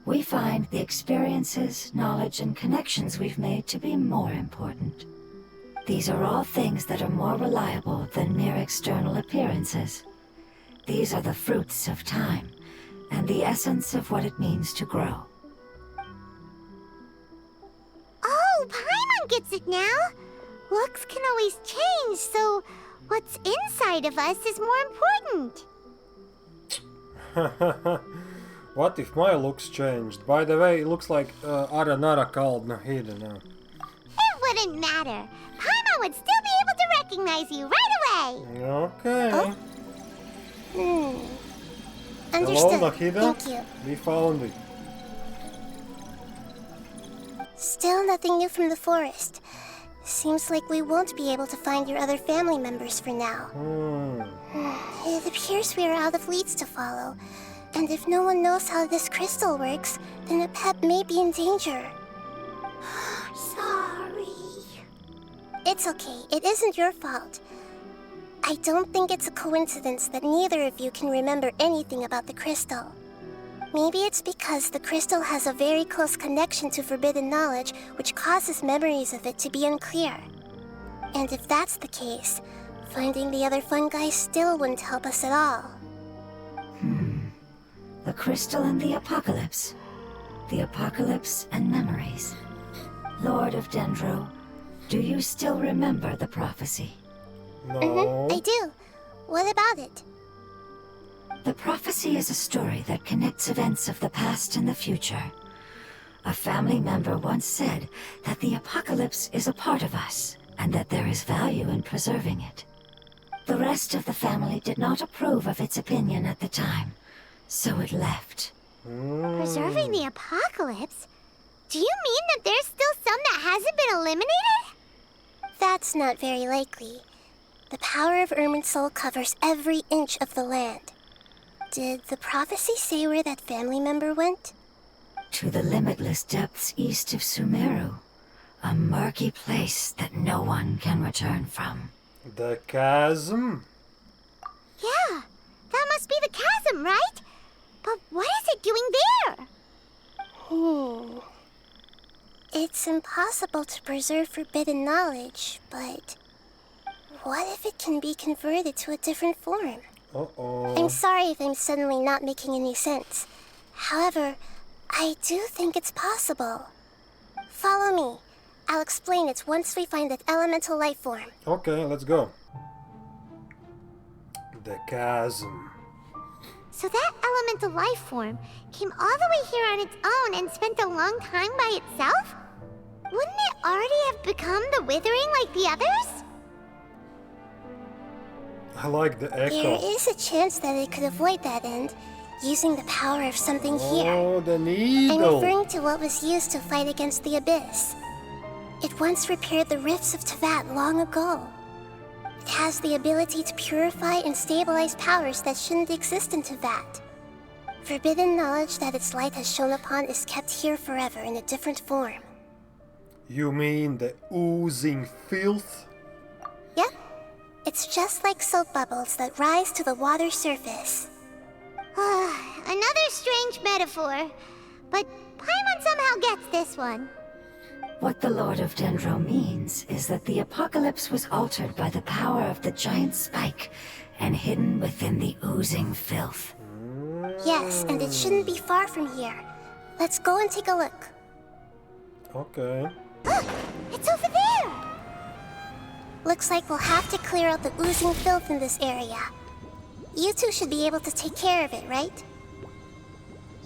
We find the experiences, knowledge, and connections we've made to be more important. These are all things that are more reliable than mere external appearances. These are the fruits of time, and the essence of what it means to grow. Oh, Paimon gets it now. Looks can always change, so what's inside of us is more important. What if my looks changed? By the way, it looks like Aranara called Nahida now. It wouldn't matter. Paimon would still be able to recognize you right away. Okay. Understood. Hello, Nahida? Thank you. We found it. Still nothing new from the forest. Seems like we won't be able to find your other family members for now. It appears we are out of leads to follow. And if no one knows how this crystal works, then a pet may be in danger. Sorry. It's okay. It isn't your fault. I don't think it's a coincidence that neither of you can remember anything about the crystal. Maybe it's because the crystal has a very close connection to forbidden knowledge, which causes memories of it to be unclear. And if that's the case, finding the other fungi still wouldn't help us at all. The crystal and the apocalypse. The apocalypse and memories. Lord of Dendro, do you still remember the prophecy? No. I do. What about it? The prophecy is a story that connects events of the past and the future. A family member once said that the apocalypse is a part of us, and that there is value in preserving it. The rest of the family did not approve of its opinion at the time, so it left. Preserving the apocalypse? Do you mean that there's still some that hasn't been eliminated? That's not very likely. The power of Irminsul covers every inch of the land. Did the prophecy say where that family member went? To the limitless depths east of Sumeru, a murky place that no one can return from. The chasm? Yeah, that must be the chasm, right? But what is it doing there? It's impossible to preserve forbidden knowledge, but what if it can be converted to a different form? Uh-oh. I'm sorry if I'm suddenly not making any sense. However, I do think it's possible. Follow me. I'll explain it once we find that elemental life form. Okay, let's go. The chasm. So that elemental life form came all the way here on its own and spent a long time by itself? Wouldn't it already have become the withering like the others? I like the There echo. is a chance that it could avoid that end, using the power of something here. Oh, the I'm needle. referring to what was used to fight against the Abyss. It once repaired the rifts of Tevat long ago. It has the ability to purify and stabilize powers that shouldn't exist in Tevat. Forbidden knowledge that its light has shone upon is kept here forever in a different form. You mean the oozing filth? Yep. It's just like soap bubbles that rise to the water surface. Another strange metaphor. But Paimon somehow gets this one. What the Lord of Dendro means is that the apocalypse was altered by the power of the giant spike and hidden within the oozing filth. Yes, and it shouldn't be far from here. Let's go and take a look. Okay. Look, it's over there. Looks like we'll have to clear out the oozing filth in this area. You two should be able to take care of it, right?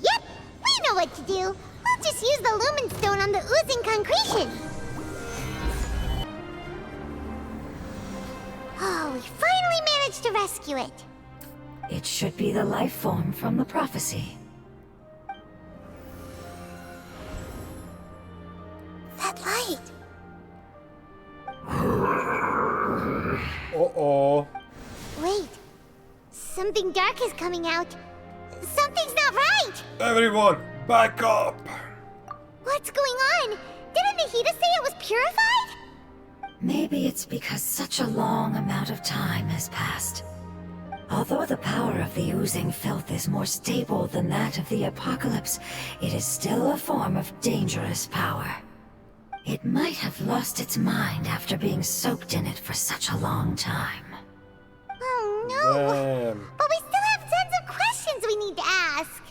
Yep, we know what to do. We'll just use the lumen stone on the oozing concretion. Oh, we finally managed to rescue it. It should be the life form from the prophecy. That light. Uh-oh. Wait, something dark is coming out. Something's not right. Everyone, back up! What's going on? Didn't Nahida say it was purified? Maybe it's because such a long amount of time has passed. Although the power of the oozing filth is more stable than that of the apocalypse, it is still a form of dangerous power. It might have lost its mind after being soaked in it for such a long time. Oh no! Damn. But we still have tons of questions we need to ask.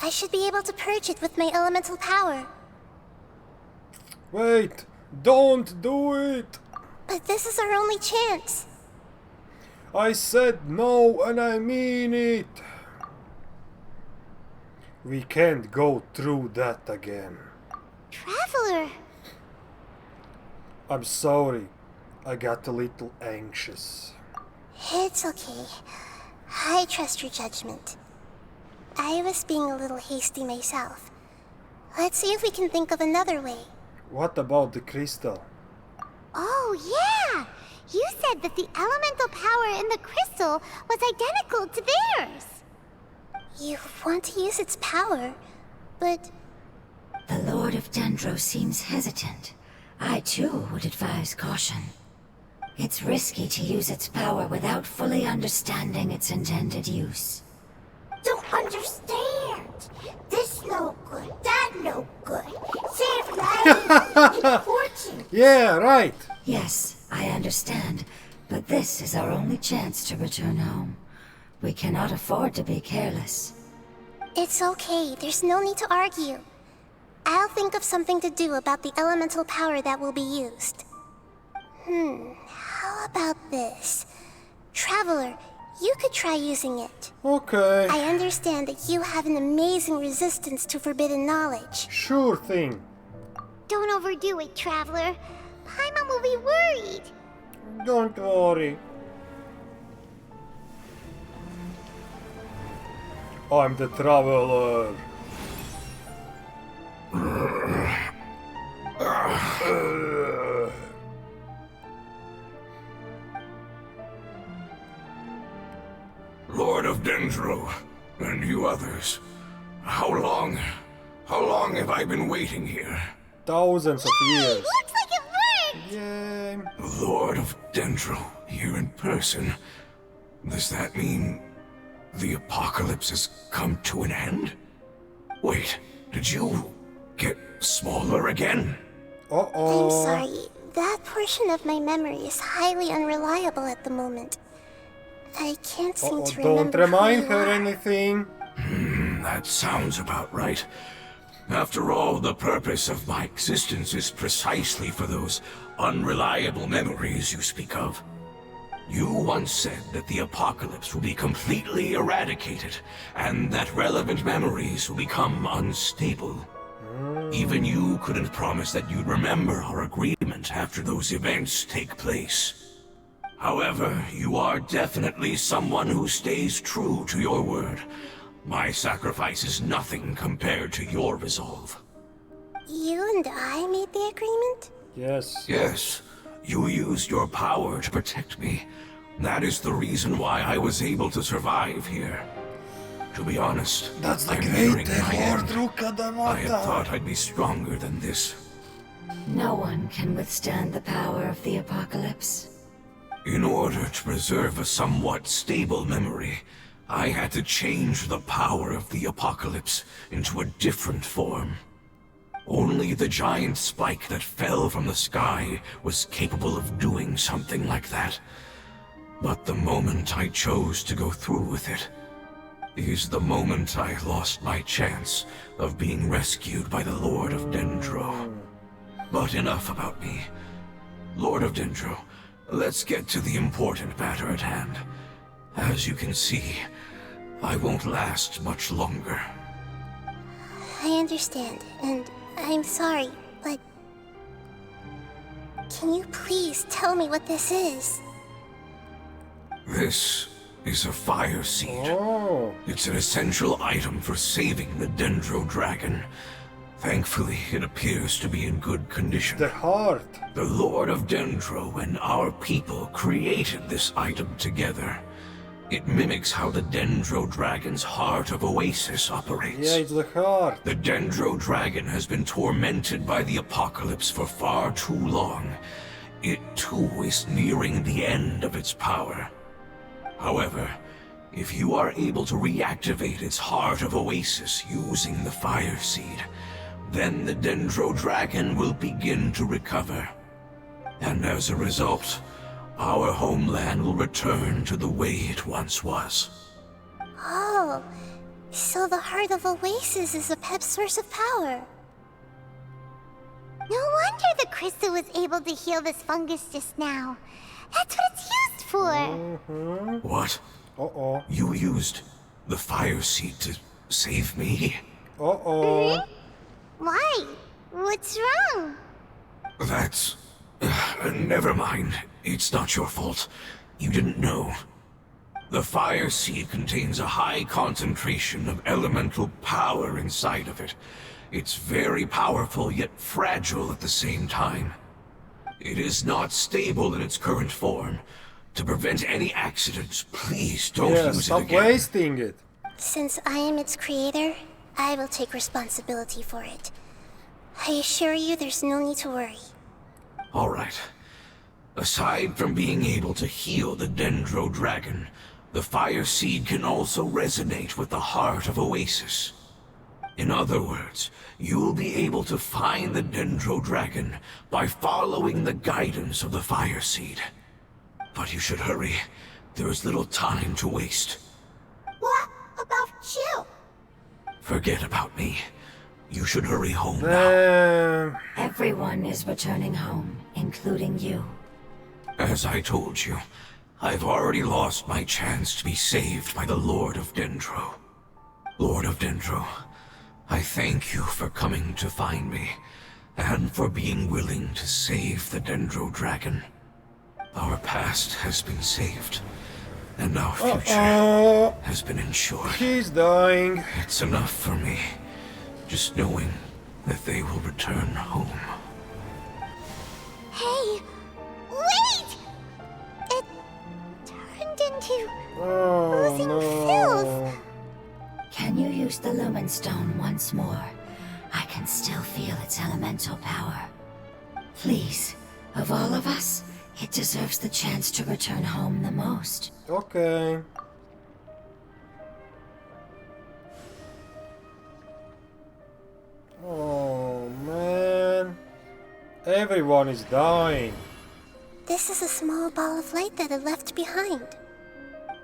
I should be able to purge it with my elemental power. Wait! Don't do it! But this is our only chance. I said no and I mean it! We can't go through that again. Traveler! I'm sorry. I got a little anxious. It's okay. I trust your judgment. I was being a little hasty myself. Let's see if we can think of another way. What about the crystal? Oh, yeah! You said that the elemental power in the crystal was identical to theirs. You want to use its power, but... The Lord of Dendro seems hesitant. I too would advise caution. It's risky to use its power without fully understanding its intended use. Don't understand. This no good, that no good. Save lives, important. Yeah, right! Yes, I understand, but this is our only chance to return home. We cannot afford to be careless. It's okay, there's no need to argue. I'll think of something to do about the elemental power that will be used. How about this? Traveler, you could try using it. Okay. I understand that you have an amazing resistance to forbidden knowledge. Sure thing. Don't overdo it, Traveler. Paimon will be worried. Don't worry. I'm the traveler. Lord of Dendro, and you others, how long have I been waiting here? Thousands of years. Looks like it worked! Yay. Lord of Dendro, here in person. Does that mean the apocalypse has come to an end? Wait, did you get smaller again? Uh-oh. I'm sorry, that portion of my memory is highly unreliable at the moment. I can't seem to Don't remember remind who you her are. anything. That sounds about right. After all, the purpose of my existence is precisely for those unreliable memories you speak of. You once said that the apocalypse will be completely eradicated, and that relevant memories will become unstable. Even you couldn't promise that you'd remember our agreement after those events take place. However, you are definitely someone who stays true to your word. My sacrifice is nothing compared to your resolve. You and I made the agreement? Yes. Yes, you used your power to protect me. That is the reason why I was able to survive here. To be honest, That's the I'm great nearing my Lord end. Rukadamata. I had thought I'd be stronger than this. No one can withstand the power of the apocalypse. In order to preserve a somewhat stable memory, I had to change the power of the apocalypse into a different form. Only the giant spike that fell from the sky was capable of doing something like that. But the moment I chose to go through with it is the moment I lost my chance of being rescued by the Lord of Dendro. But enough about me. Lord of Dendro, let's get to the important matter at hand. As you can see, I won't last much longer. I understand, and I'm sorry, but... Can you please tell me what this is? This is a fire seed. Oh. It's an essential item for saving the Dendro Dragon. Thankfully, it appears to be in good condition. The heart. The Lord of Dendro and our people created this item together. It mimics how the Dendro Dragon's Heart of Oasis operates. Yeah, it's the heart. The Dendro Dragon has been tormented by the apocalypse for far too long. It too is nearing the end of its power. However, if you are able to reactivate its Heart of Oasis using the Fire Seed, then the Dendro Dragon will begin to recover. And as a result, our homeland will return to the way it once was. Oh, so the Heart of Oasis is a pep source of power. No wonder the crystal was able to heal this fungus just now. That's what it's used for. What? Uh-oh. You used the Fire Seed to save me? Uh-oh. Why? What's wrong? That's... never mind. It's not your fault. You didn't know. The fire seed contains a high concentration of elemental power inside of it. It's very powerful, yet fragile at the same time. It is not stable in its current form. To prevent any accidents, please don't use it stop again. wasting it. Since I am its creator, I will take responsibility for it. I assure you there's no need to worry. Alright. Aside from being able to heal the Dendro Dragon, the fire seed can also resonate with the heart of Oasis. In other words, you'll be able to find the Dendro Dragon by following the guidance of the fire seed. But you should hurry. There is little time to waste. What about you? Forget about me. You should hurry home now. Everyone is returning home, including you. As I told you, I've already lost my chance to be saved by the Lord of Dendro. Lord of Dendro, I thank you for coming to find me, and for being willing to save the Dendro Dragon. Our past has been saved, and our future has been ensured. He's dying. It's enough for me, just knowing that they will return home. Hey, wait! It turned into oozing filth. Can you use the Lumen Stone once more? I can still feel its elemental power. Please, of all of us, it deserves the chance to return home the most. Okay. Oh man. Everyone is dying. This is a small ball of light that it left behind.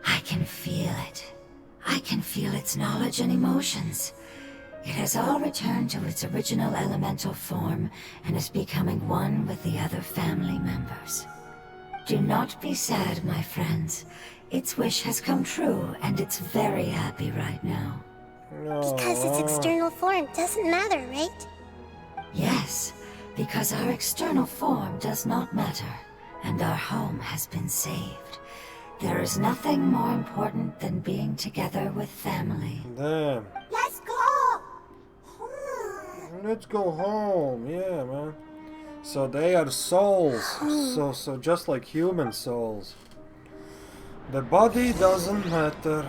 I can feel it. I can feel its knowledge and emotions. It has all returned to its original elemental form and is becoming one with the other family members. Do not be sad, my friends. Its wish has come true, and it's very happy right now. Because its external form doesn't matter, right? Yes, because our external form does not matter, and our home has been saved. There is nothing more important than being together with family. Damn. Let's go! Let's go home. Yeah, man. So they are souls. So just like human souls. The body doesn't matter.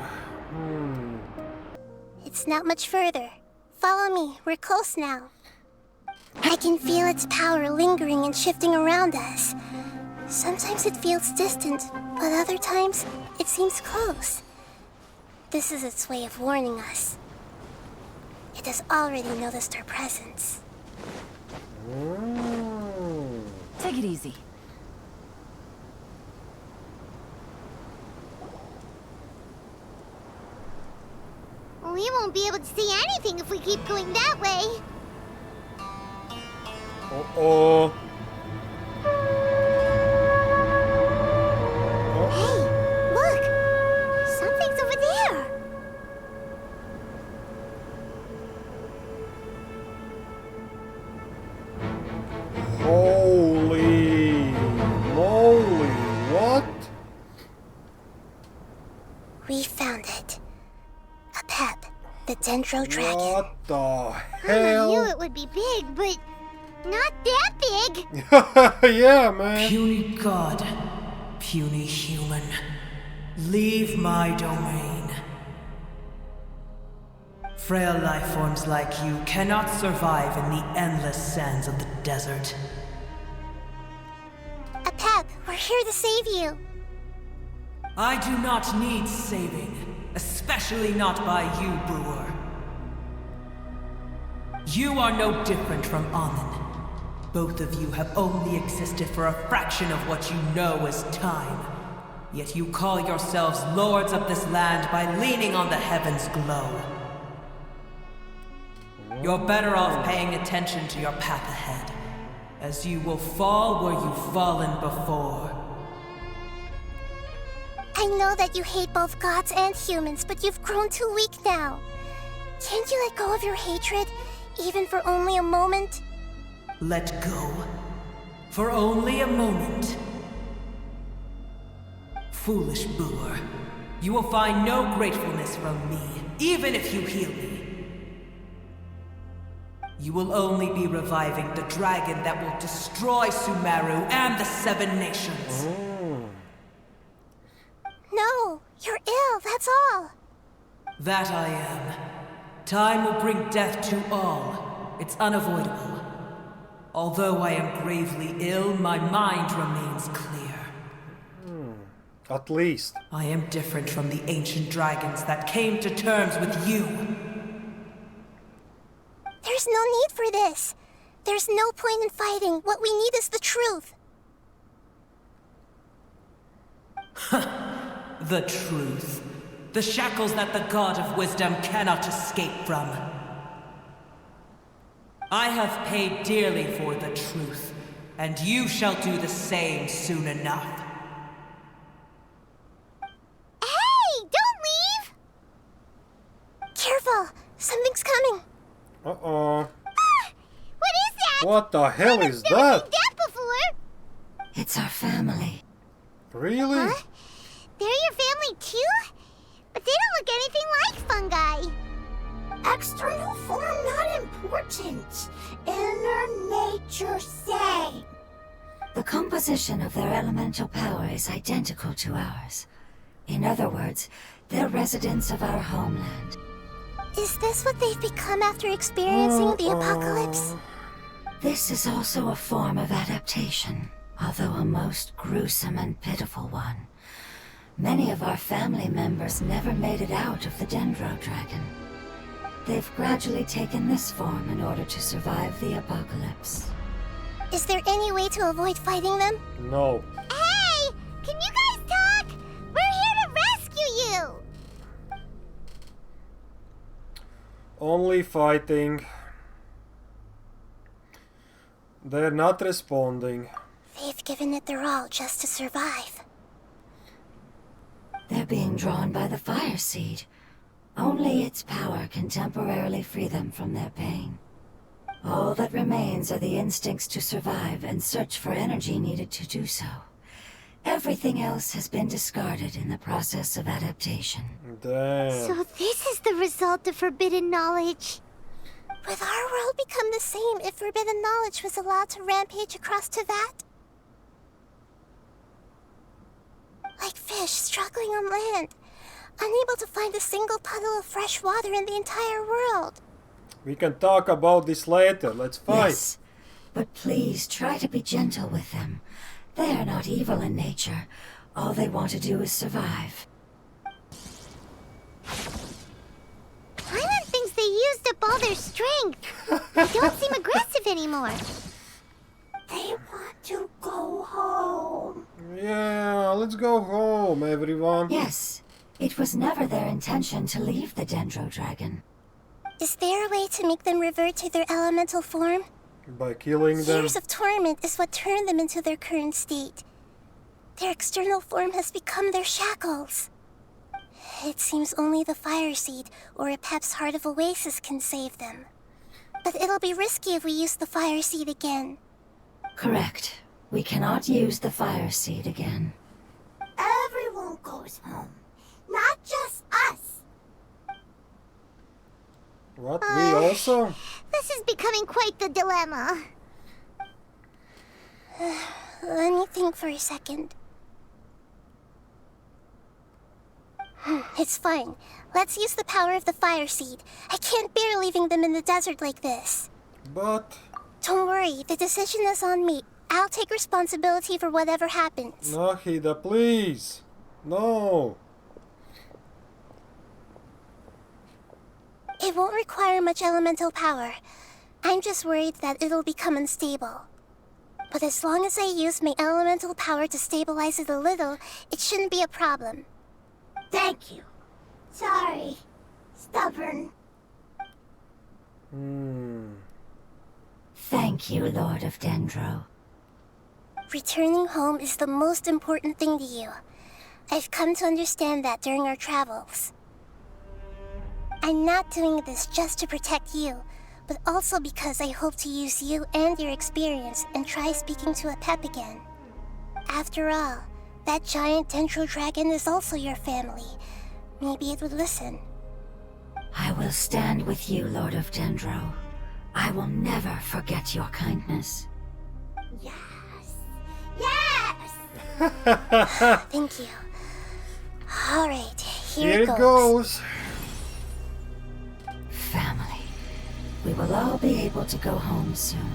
It's not much further. Follow me, we're close now. I can feel its power lingering and shifting around us. Sometimes it feels distant, but other times it seems close. This is its way of warning us. It has already noticed our presence. Take it easy. We won't be able to see anything if we keep going that way. Uh-oh. Hey, look! Something's over there! Holy moly, what? We found it. A pep, the Dendro Dragon. What the I hell? knew it would be big, but not that big! Yeah, man. Puny god, puny human, leave my domain. Frail life forms like you cannot survive in the endless sands of the desert. A pep, we're here to save you. I do not need saving, especially not by you, brewer. You are no different from Amun. Both of you have only existed for a fraction of what you know as time. Yet you call yourselves lords of this land by leaning on the heavens' glow. You're better off paying attention to your path ahead, as you will fall where you've fallen before. I know that you hate both gods and humans, but you've grown too weak now. Can't you let go of your hatred, even for only a moment? Let go. For only a moment. Foolish brewer. You will find no gratefulness from me, even if you heal me. You will only be reviving the dragon that will destroy Sumeru and the Seven Nations. No, you're ill, that's all. That I am. Time will bring death to all. It's unavoidable. Although I am gravely ill, my mind remains clear. At least. I am different from the ancient dragons that came to terms with you. There's no need for this. There's no point in fighting. What we need is the truth. The truth. The shackles that the God of Wisdom cannot escape from. I have paid dearly for the truth, and you shall do the same soon enough. Hey, don't leave! Careful, something's coming. Uh-oh. What is that? What the hell is Never that? seen that before! It's our family. Really? Huh? They're your family too? But they don't look anything like fungi. External form not important. Inner nature same. The composition of their elemental power is identical to ours. In other words, they're residents of our homeland. Is this what they've become after experiencing the apocalypse? This is also a form of adaptation, although a most gruesome and pitiful one. Many of our family members never made it out of the Dendro Dragon. They've gradually taken this form in order to survive the apocalypse. Is there any way to avoid fighting them? No. Hey! Can you guys talk? We're here to rescue you! Only fighting. They're not responding. They've given it their all just to survive. They're being drawn by the fire seed. Only its power can temporarily free them from their pain. All that remains are the instincts to survive and search for energy needed to do so. Everything else has been discarded in the process of adaptation. Damn. So this is the result of forbidden knowledge. Would our world become the same if forbidden knowledge was allowed to rampage across Tevat? Like fish struggling on land, unable to find a single puddle of fresh water in the entire world. We can talk about this later. Let's fight. Yes, but please try to be gentle with them. They are not evil in nature. All they want to do is survive. Paimon thinks they used up all their strength. They don't seem aggressive anymore. They want to go home. Yeah, let's go home, everyone. Yes, it was never their intention to leave the Dendro Dragon. Is there a way to make them revert to their elemental form? By killing them. Years of torment is what turned them into their current state. Their external form has become their shackles. It seems only the fire seed or Epep's Heart of Oasis can save them. But it'll be risky if we use the fire seed again. Correct. We cannot use the fire seed again. Everyone goes home. Not just us. What? We also? This is becoming quite the dilemma. Let me think for a second. It's fine. Let's use the power of the fire seed. I can't bear leaving them in the desert like this. But... Don't worry, the decision is on me. I'll take responsibility for whatever happens. Nahida, please. No. It won't require much elemental power. I'm just worried that it'll become unstable. But as long as I use my elemental power to stabilize it a little, it shouldn't be a problem. Thank you. Sorry. Stubborn. Thank you, Lord of Dendro. Returning home is the most important thing to you. I've come to understand that during our travels. I'm not doing this just to protect you, but also because I hope to use you and your experience and try speaking to Epep again. After all, that giant dendro dragon is also your family, maybe it would listen. I will stand with you, Lord of Dendro. I will never forget your kindness. Yes! Yes! Thank you. Alright, Here it goes. Family. We will all be able to go home soon.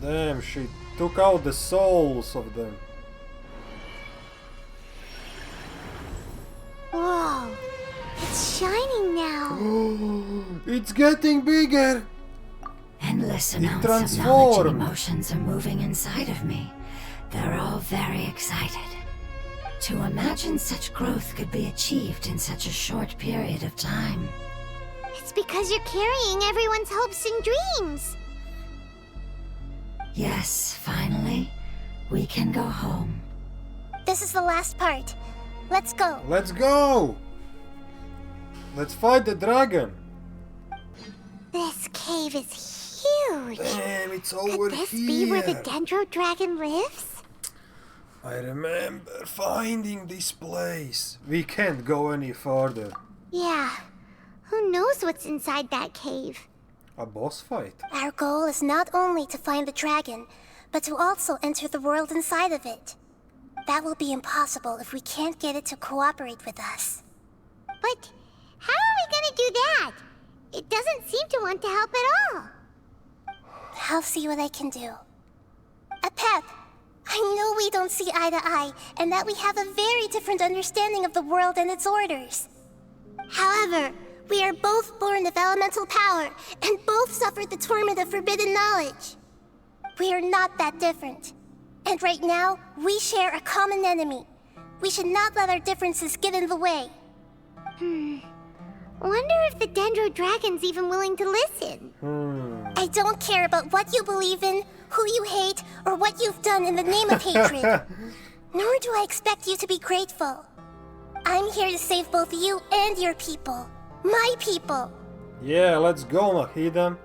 Damn, she took out the souls of them. Whoa, it's shining now. It's getting bigger. Endless It amounts of knowledge and transformed. emotions are moving inside of me. They're all very excited. To imagine such growth could be achieved in such a short period of time. It's because you're carrying everyone's hopes and dreams. Yes, finally, we can go home. This is the last part. Let's go. Let's go. Let's fight the dragon. This cave is huge. Damn, it's over Could this here. be where the dendro dragon lives? I remember finding this place. We can't go any further. Yeah. Who knows what's inside that cave? A boss fight. Our goal is not only to find the dragon, but to also enter the world inside of it. That will be impossible if we can't get it to cooperate with us. But how are we gonna do that? It doesn't seem to want to help at all. I'll see what I can do. Pep, I know we don't see eye to eye, and that we have a very different understanding of the world and its orders. However, we are both born of elemental power, and both suffered the torment of forbidden knowledge. We are not that different. And right now, we share a common enemy. We should not let our differences get in the way. Wonder if the dendro dragon's even willing to listen. I don't care about what you believe in, who you hate, or what you've done in the name of hatred. Nor do I expect you to be grateful. I'm here to save both you and your people. My people. Yeah, let's go, Nahida.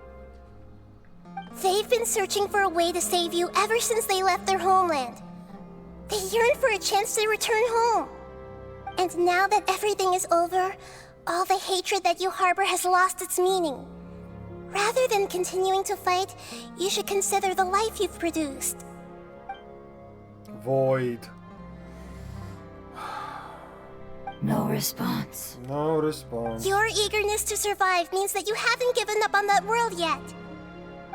They've been searching for a way to save you ever since they left their homeland. They yearn for a chance to return home. And now that everything is over, all the hatred that you harbor has lost its meaning. Rather than continuing to fight, you should consider the life you've produced. Void. No response. No response. Your eagerness to survive means that you haven't given up on that world yet.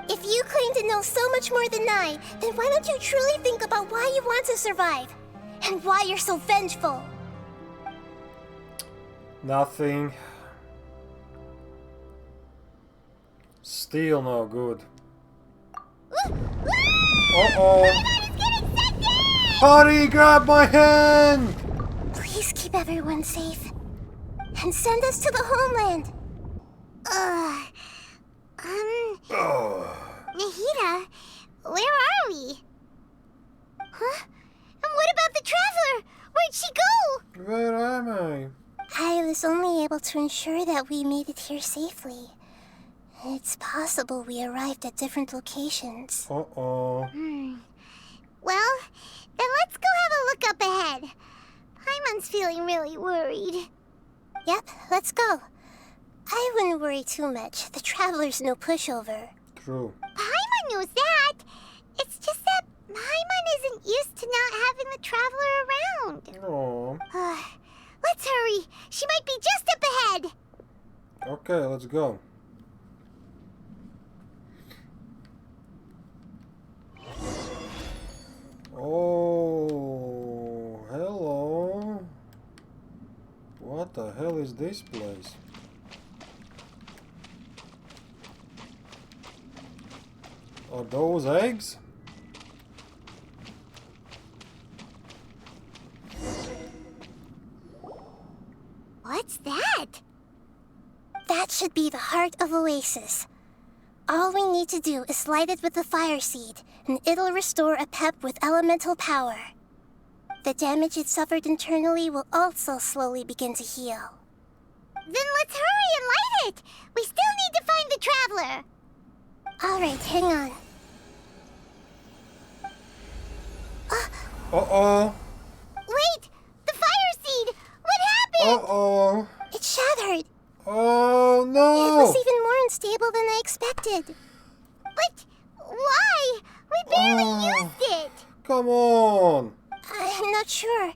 If you claim to know so much more than I, then why don't you truly think about why you want to survive? And why you're so vengeful? Nothing. Still no good. Uh-oh. Hurry, grab my hand! Please keep everyone safe. And send us to the homeland. Nahida, where are we? Huh? And what about the traveler? Where'd she go? Where am I? I was only able to ensure that we made it here safely. It's possible we arrived at different locations. Uh-oh. Well, then let's go have a look up ahead. Paimon's feeling really worried. Yep, let's go. I wouldn't worry too much. The traveler's no pushover. True. Paimon knows that. It's just that Paimon isn't used to not having the traveler around. Oh. Let's hurry. She might be just up ahead. Okay, let's go. Oh, hello. What the hell is this place? Are those eggs? What's that? That should be the heart of Oasis. All we need to do is light it with the fire seed, and it'll restore a pep with elemental power. The damage it suffered internally will also slowly begin to heal. Then let's hurry and light it. We still need to find the traveler. Alright, hang on. Uh-oh. Wait! The fire seed! What happened? Uh-oh. It shattered. Oh, It no. was even more unstable than I expected. But why? We barely Oh. used it! Come on. I'm not sure.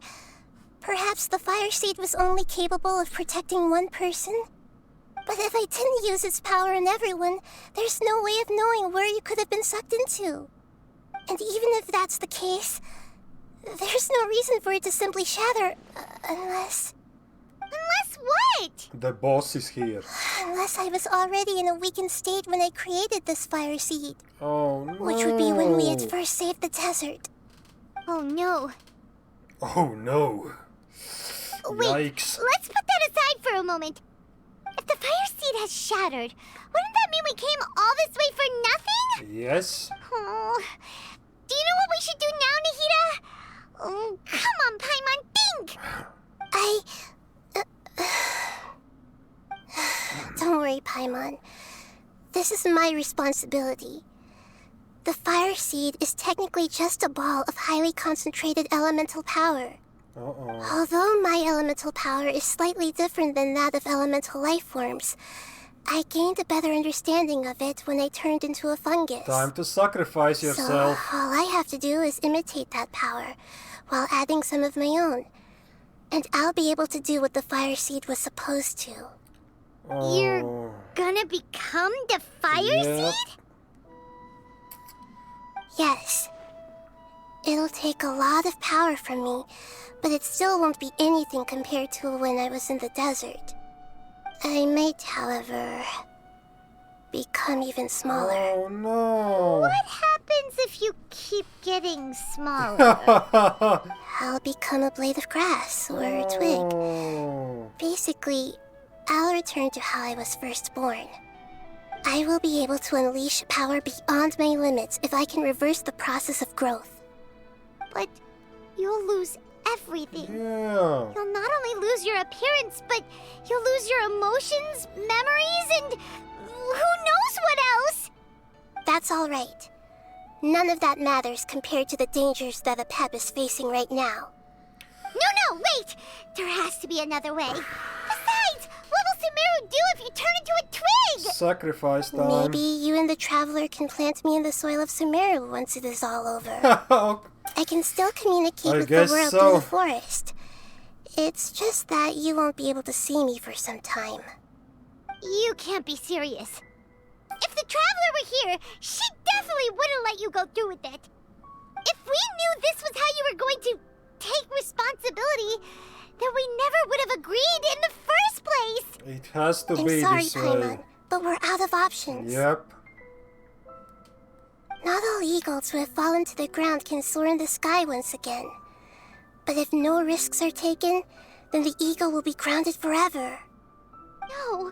Perhaps the fire seed was only capable of protecting one person? But if I didn't use its power on everyone, there's no way of knowing where you could have been sucked into. And even if that's the case, there's no reason for it to simply shatter, unless what? The boss is here. I was already in a weakened state when I created this fire seed. Oh, no. Which would be when we had first saved the desert. Oh no. Oh, no. Wait, Yikes. let's put that aside for a moment. If the fire seed has shattered, wouldn't that mean we came all this way for nothing? Yes. Oh. Do you know what we should do now, Nahida? Oh, come on, Paimon, think! Don't worry, Paimon. This is my responsibility. The fire seed is technically just a ball of highly concentrated elemental power. Uh-oh. Although my elemental power is slightly different than that of elemental life forms, I gained a better understanding of it when I turned into a fungus. Time to sacrifice yourself. So all I have to do is imitate that power, while adding some of my own. And I'll be able to do what the fire seed was supposed to. Oh. You're gonna become the fire Yep. seed? Yes. It'll take a lot of power from me, but it still won't be anything compared to when I was in the desert. I might, however, become even smaller. Oh, no. What happens if you keep getting smaller? I'll become a blade of grass or a twig. Oh. Basically, I'll return to how I was first born. I will be able to unleash power beyond my limits if I can reverse the process of growth. But you'll lose everything. Yeah. You'll not only lose your appearance, but you'll lose your emotions, memories, and who knows what else? That's all right. None of that matters compared to the dangers that a pep is facing right now. No, wait! There has to be another way. Besides, what will Sumeru do if you turn into a twig? Sacrifice time. Maybe you and the Traveler can plant me in the soil of Sumeru once it is all over. I can still communicate with the guess world so. through the forest. It's just that you won't be able to see me for some time. You can't be serious. If the Traveler were here, she definitely wouldn't let you go through with it. If we knew this was how you were going to take responsibility, then we never would have agreed in the first place. It has to I'm be sorry, this way. Paimon, but we're out of options. Yep. Not all eagles who have fallen to the ground can soar in the sky once again. But if no risks are taken, then the eagle will be grounded forever. No.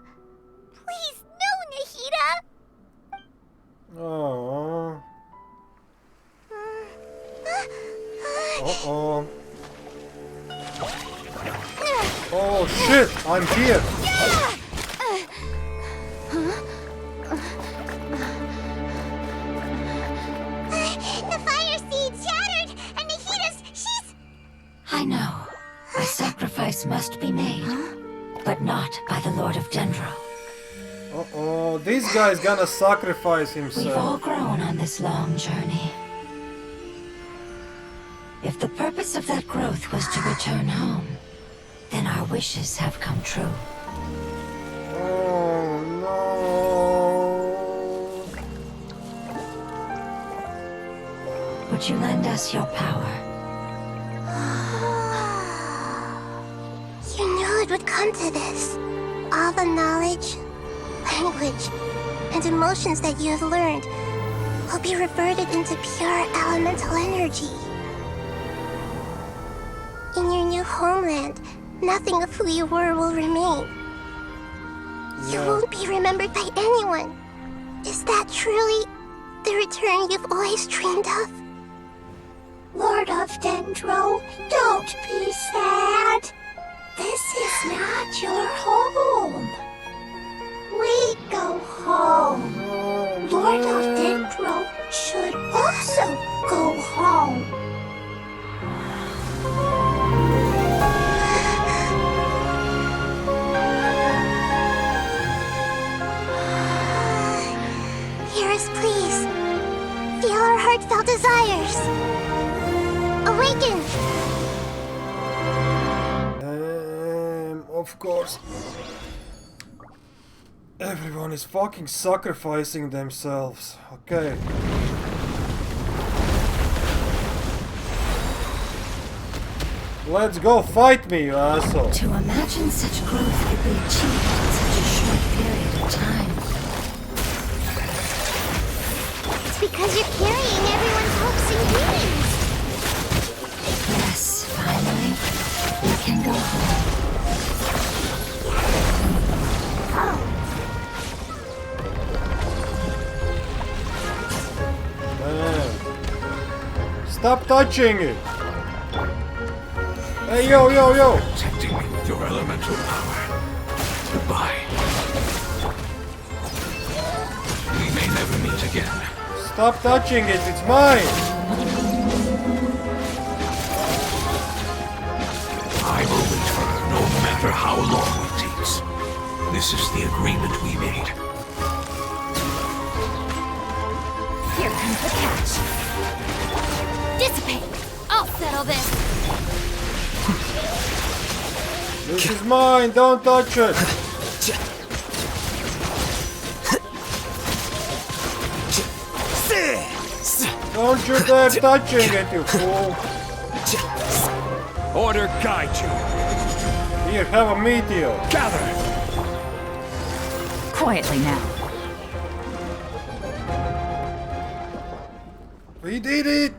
Please, no, Nahida. Oh. Uh-oh. Oh shit! I'm here! The fire seed shattered, and Nahidas, she's... I know. A sacrifice must be made, but not by the Lord of Dendro. Uh-oh, this guy's gonna sacrifice We've all himself. grown on this long journey. If the purpose of that growth was to return home, then our wishes have come true. Oh no. Would you lend us your power? You knew it would come to this. All the knowledge, language, and emotions that you have learned will be reverted into pure elemental energy. In your new homeland, nothing of who you were will remain. You won't be remembered by anyone. Is that truly the return you've always dreamed of? Lord of Dendro, don't be sad. This is not your home. We go home. Oh, Lord of man. Dendro should also go home. Hojoverse, please. Feel our heartfelt desires. Awaken! Of course. Everyone is fucking sacrificing themselves. Okay. Let's go fight me, you asshole. To imagine such growth could be achieved in such a short period of time. It's because you're carrying everyone's hopes and dreams. Yes, finally, we can go home. Man. Stop touching it! Hey, yo, yo, yo! Protecting me with your elemental power. Goodbye. We may never meet again. Stop touching it, it's mine! I will wait for her no matter how long it takes. This is the agreement we made. Here comes the catch. Dissipate! I'll settle this. This is mine, don't touch it! Don't you dare touching it, you fool! Order guide you. Here, have a meteor! Gather. Quietly now. We did it!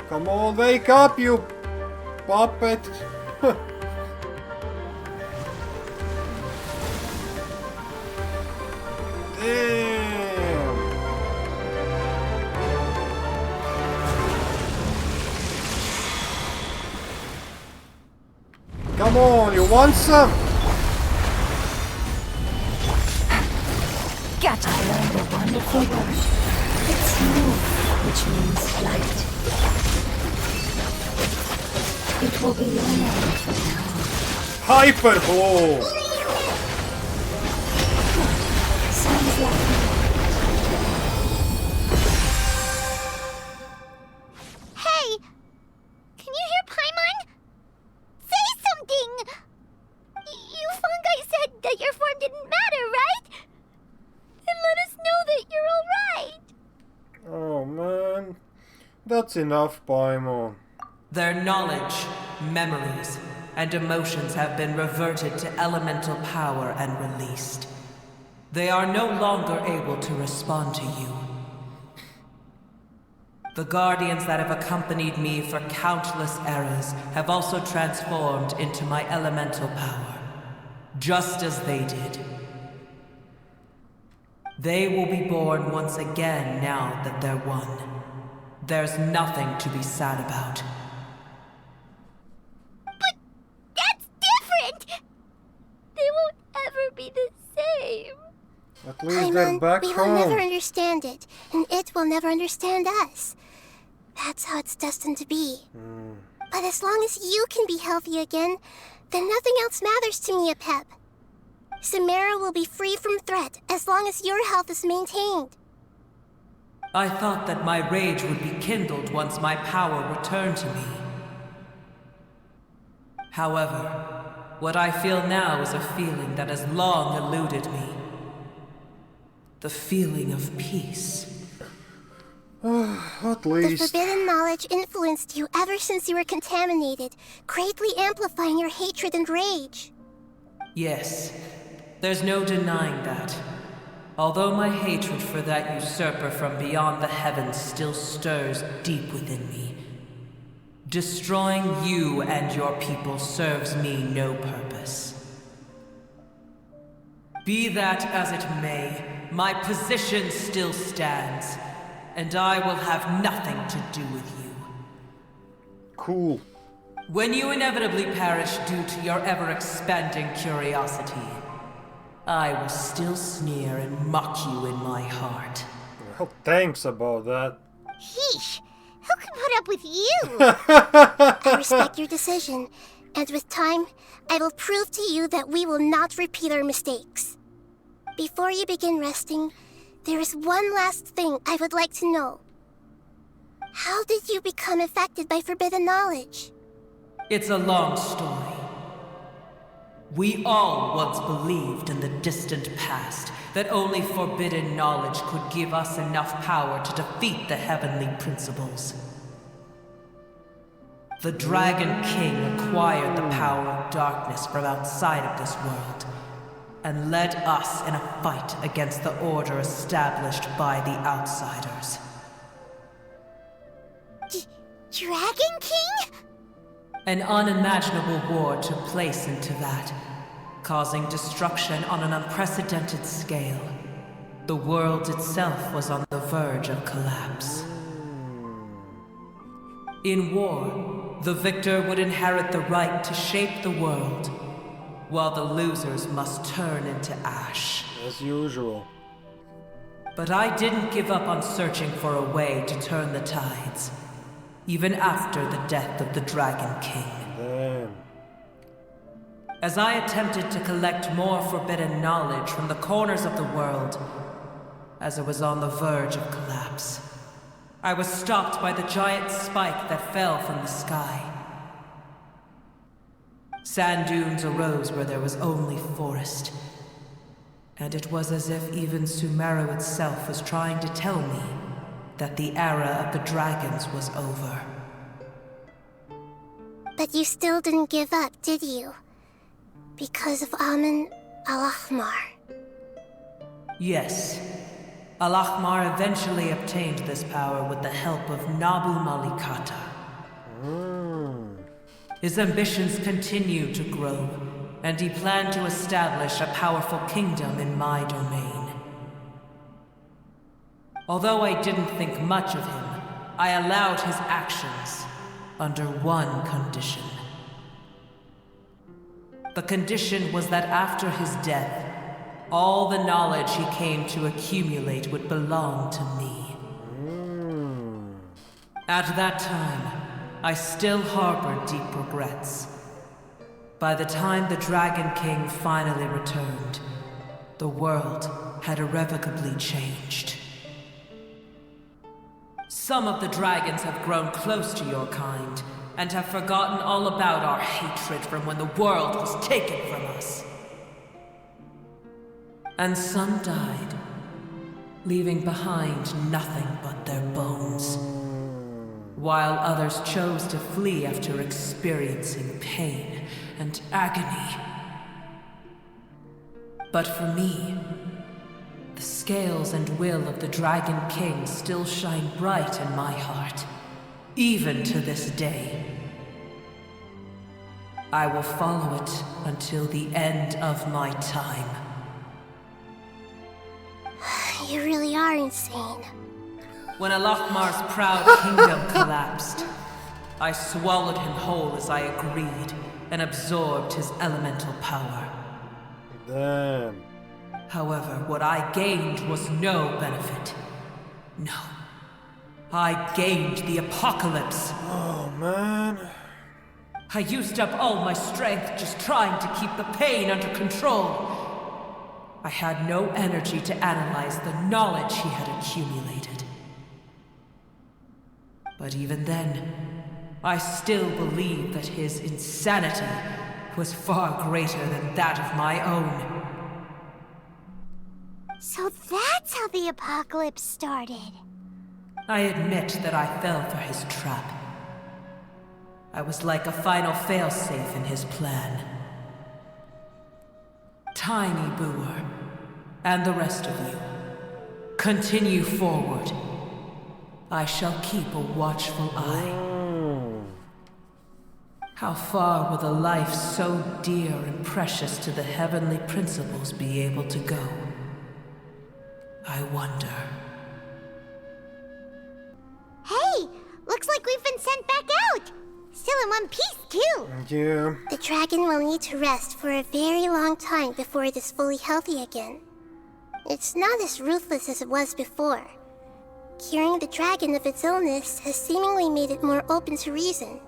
Come on, wake up, you puppet! Damn! Come on, you want some? Gotcha. I learned a wonderful word. It's move, which means flight. It will be your name from now on. Hyper blow! Sounds like Hey! Can you hear Paimon? Say something! You fungi said that your form didn't matter, right? Then let us know that you're alright! Oh man, that's enough, Paimon. Their knowledge, memories, and emotions have been reverted to elemental power and released. They are no longer able to respond to you. The guardians that have accompanied me for countless eras have also transformed into my elemental power, just as they did. They will be born once again now that they're one. There's nothing to be sad about. That's different! They won't ever be the same. At least they're back we will never home. understand it, and it will never understand us. That's how it's destined to be. But as long as you can be healthy again, then nothing else matters to me, Apep. Samara will be free from threat as long as your health is maintained. I thought that my rage would be kindled once my power returned to me. However, what I feel now is a feeling that has long eluded me. The feeling of peace. At The least. forbidden knowledge influenced you ever since you were contaminated, greatly amplifying your hatred and rage. Yes, there's no denying that. Although my hatred for that usurper from beyond the heavens still stirs deep within me, destroying you and your people serves me no purpose. Be that as it may, my position still stands, and I will have nothing to do with you. Cool. When you inevitably perish due to your ever-expanding curiosity, I will still sneer and mock you in my heart. Well, thanks about that. Heesh! Who can put up with you? I respect your decision, And with time, I will prove to you that we will not repeat our mistakes. Before you begin resting, there is one last thing I would like to know. How did you become affected by forbidden knowledge? It's a long story. We all once believed in the distant past that only forbidden knowledge could give us enough power to defeat the heavenly principles. The Dragon King acquired the power of darkness from outside of this world, and led us in a fight against the order established by the outsiders. Dragon King? An unimaginable war took place into that, causing destruction on an unprecedented scale. The world itself was on the verge of collapse. In war, the victor would inherit the right to shape the world, while the losers must turn into ash. As usual. But I didn't give up on searching for a way to turn the tides, even after the death of the Dragon King. Damn. As I attempted to collect more forbidden knowledge from the corners of the world, as it was on the verge of collapse, I was stopped by the giant spike that fell from the sky. Sand dunes arose where there was only forest, and it was as if even Sumeru itself was trying to tell me that the era of the dragons was over. But you still didn't give up, did you? Because of Amun Al-Ahmar. Yes. Al-Ahmar eventually obtained this power with the help of Nabu Malikata. His ambitions continued to grow, and he planned to establish a powerful kingdom in my domain. Although I didn't think much of him, I allowed his actions under one condition. The condition was that after his death, all the knowledge he came to accumulate would belong to me. At that time, I still harbored deep regrets. By the time the Dragon King finally returned, the world had irrevocably changed. Some of the dragons have grown close to your kind, and have forgotten all about our hatred from when the world was taken from us. And some died, leaving behind nothing but their bones, while others chose to flee after experiencing pain and agony. But for me, the scales and will of the Dragon King still shine bright in my heart, even to this day. I will follow it until the end of my time. You really are insane. When Al-Ahmar's proud kingdom collapsed, I swallowed him whole as I agreed, and absorbed his elemental power. Damn. However, what I gained was no benefit. No. I gained the apocalypse. Oh, man. I used up all my strength just trying to keep the pain under control. I had no energy to analyze the knowledge he had accumulated. But even then, I still believed that his insanity was far greater than that of my own. So that's how the apocalypse started. I admit that I fell for his trap. I was like a final failsafe in his plan. Tiny Booer, and the rest of you, continue forward. I shall keep a watchful eye. How far will a life so dear and precious to the heavenly principles be able to go? I wonder. Hey, looks like we've been sent back out. Still in one piece, too. Yeah. The dragon will need to rest for a very long time before it is fully healthy again. It's not as ruthless as it was before. Curing the dragon of its illness has seemingly made it more open to reason.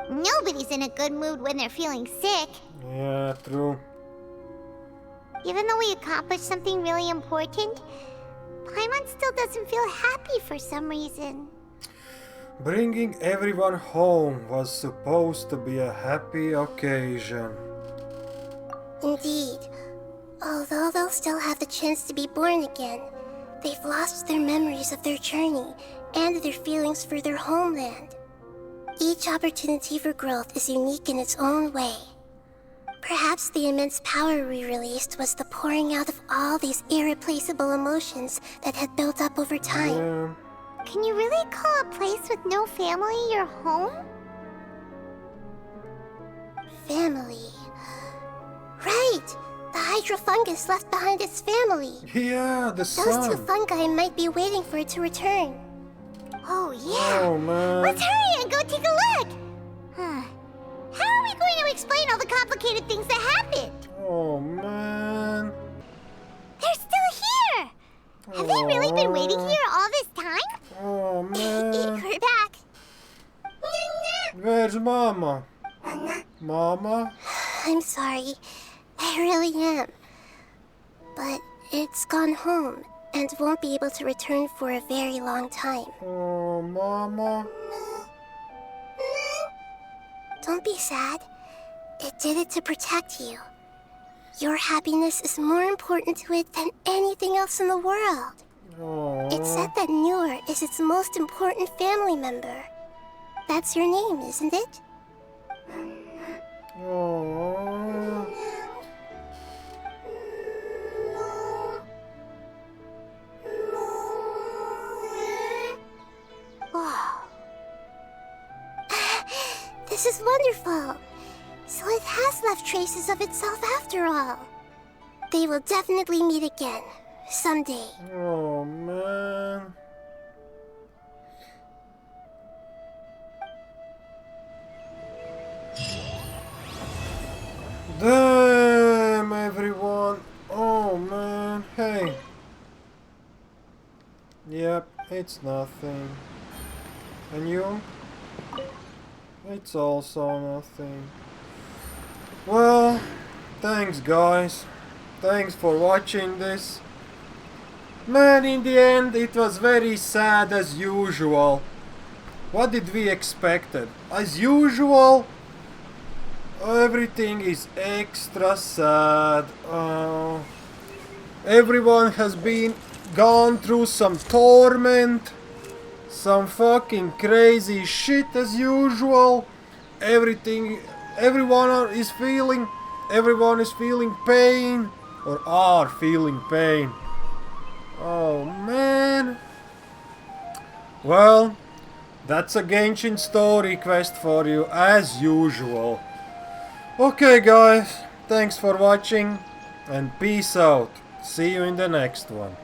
Nobody's in a good mood when they're feeling sick. Yeah, true. Even though we accomplished something really important, Paimon still doesn't feel happy for some reason. Bringing everyone home was supposed to be a happy occasion. Indeed. Although they'll still have the chance to be born again, they've lost their memories of their journey and their feelings for their homeland. Each opportunity for growth is unique in its own way. Perhaps the immense power we released was the pouring out of all these irreplaceable emotions that had built up over time. Yeah. Can you really call a place with no family your home? Family. Right! The hydrofungus left behind its family. Yeah, the Those two sun. fungi might be waiting for it to return. Oh, yeah. Oh, man. Let's hurry and go take a look. Huh. How are we going to explain all the complicated things that happened? Oh, man. They're still here. Have they really been waiting here all this time? Oh, man. We're back. Where's Mama? Mama? I'm sorry. I really am. But it's gone home and won't be able to return for a very long time. Oh, Mama. Don't be sad. It did it to protect you. Your happiness is more important to it than anything else in the world. Oh. It said that Noor is its most important family member. That's your name, isn't it? Oh. Wow. This is wonderful. So it has left traces of itself after all. They will definitely meet again, someday. Oh, man. Damn, everyone. Oh, man. Hey. Yep, it's nothing. And you? It's also nothing. Well, thanks, guys. Thanks for watching this. Man, in the end, it was very sad as usual. What did we expected? As usual, everything is extra sad. Everyone has been gone through some torment, some fucking crazy shit as usual. Everyone is feeling pain, or are feeling pain. Oh, man. Well, that's a Genshin story quest for you, as usual. Okay, guys, thanks for watching, and peace out. See you in the next one.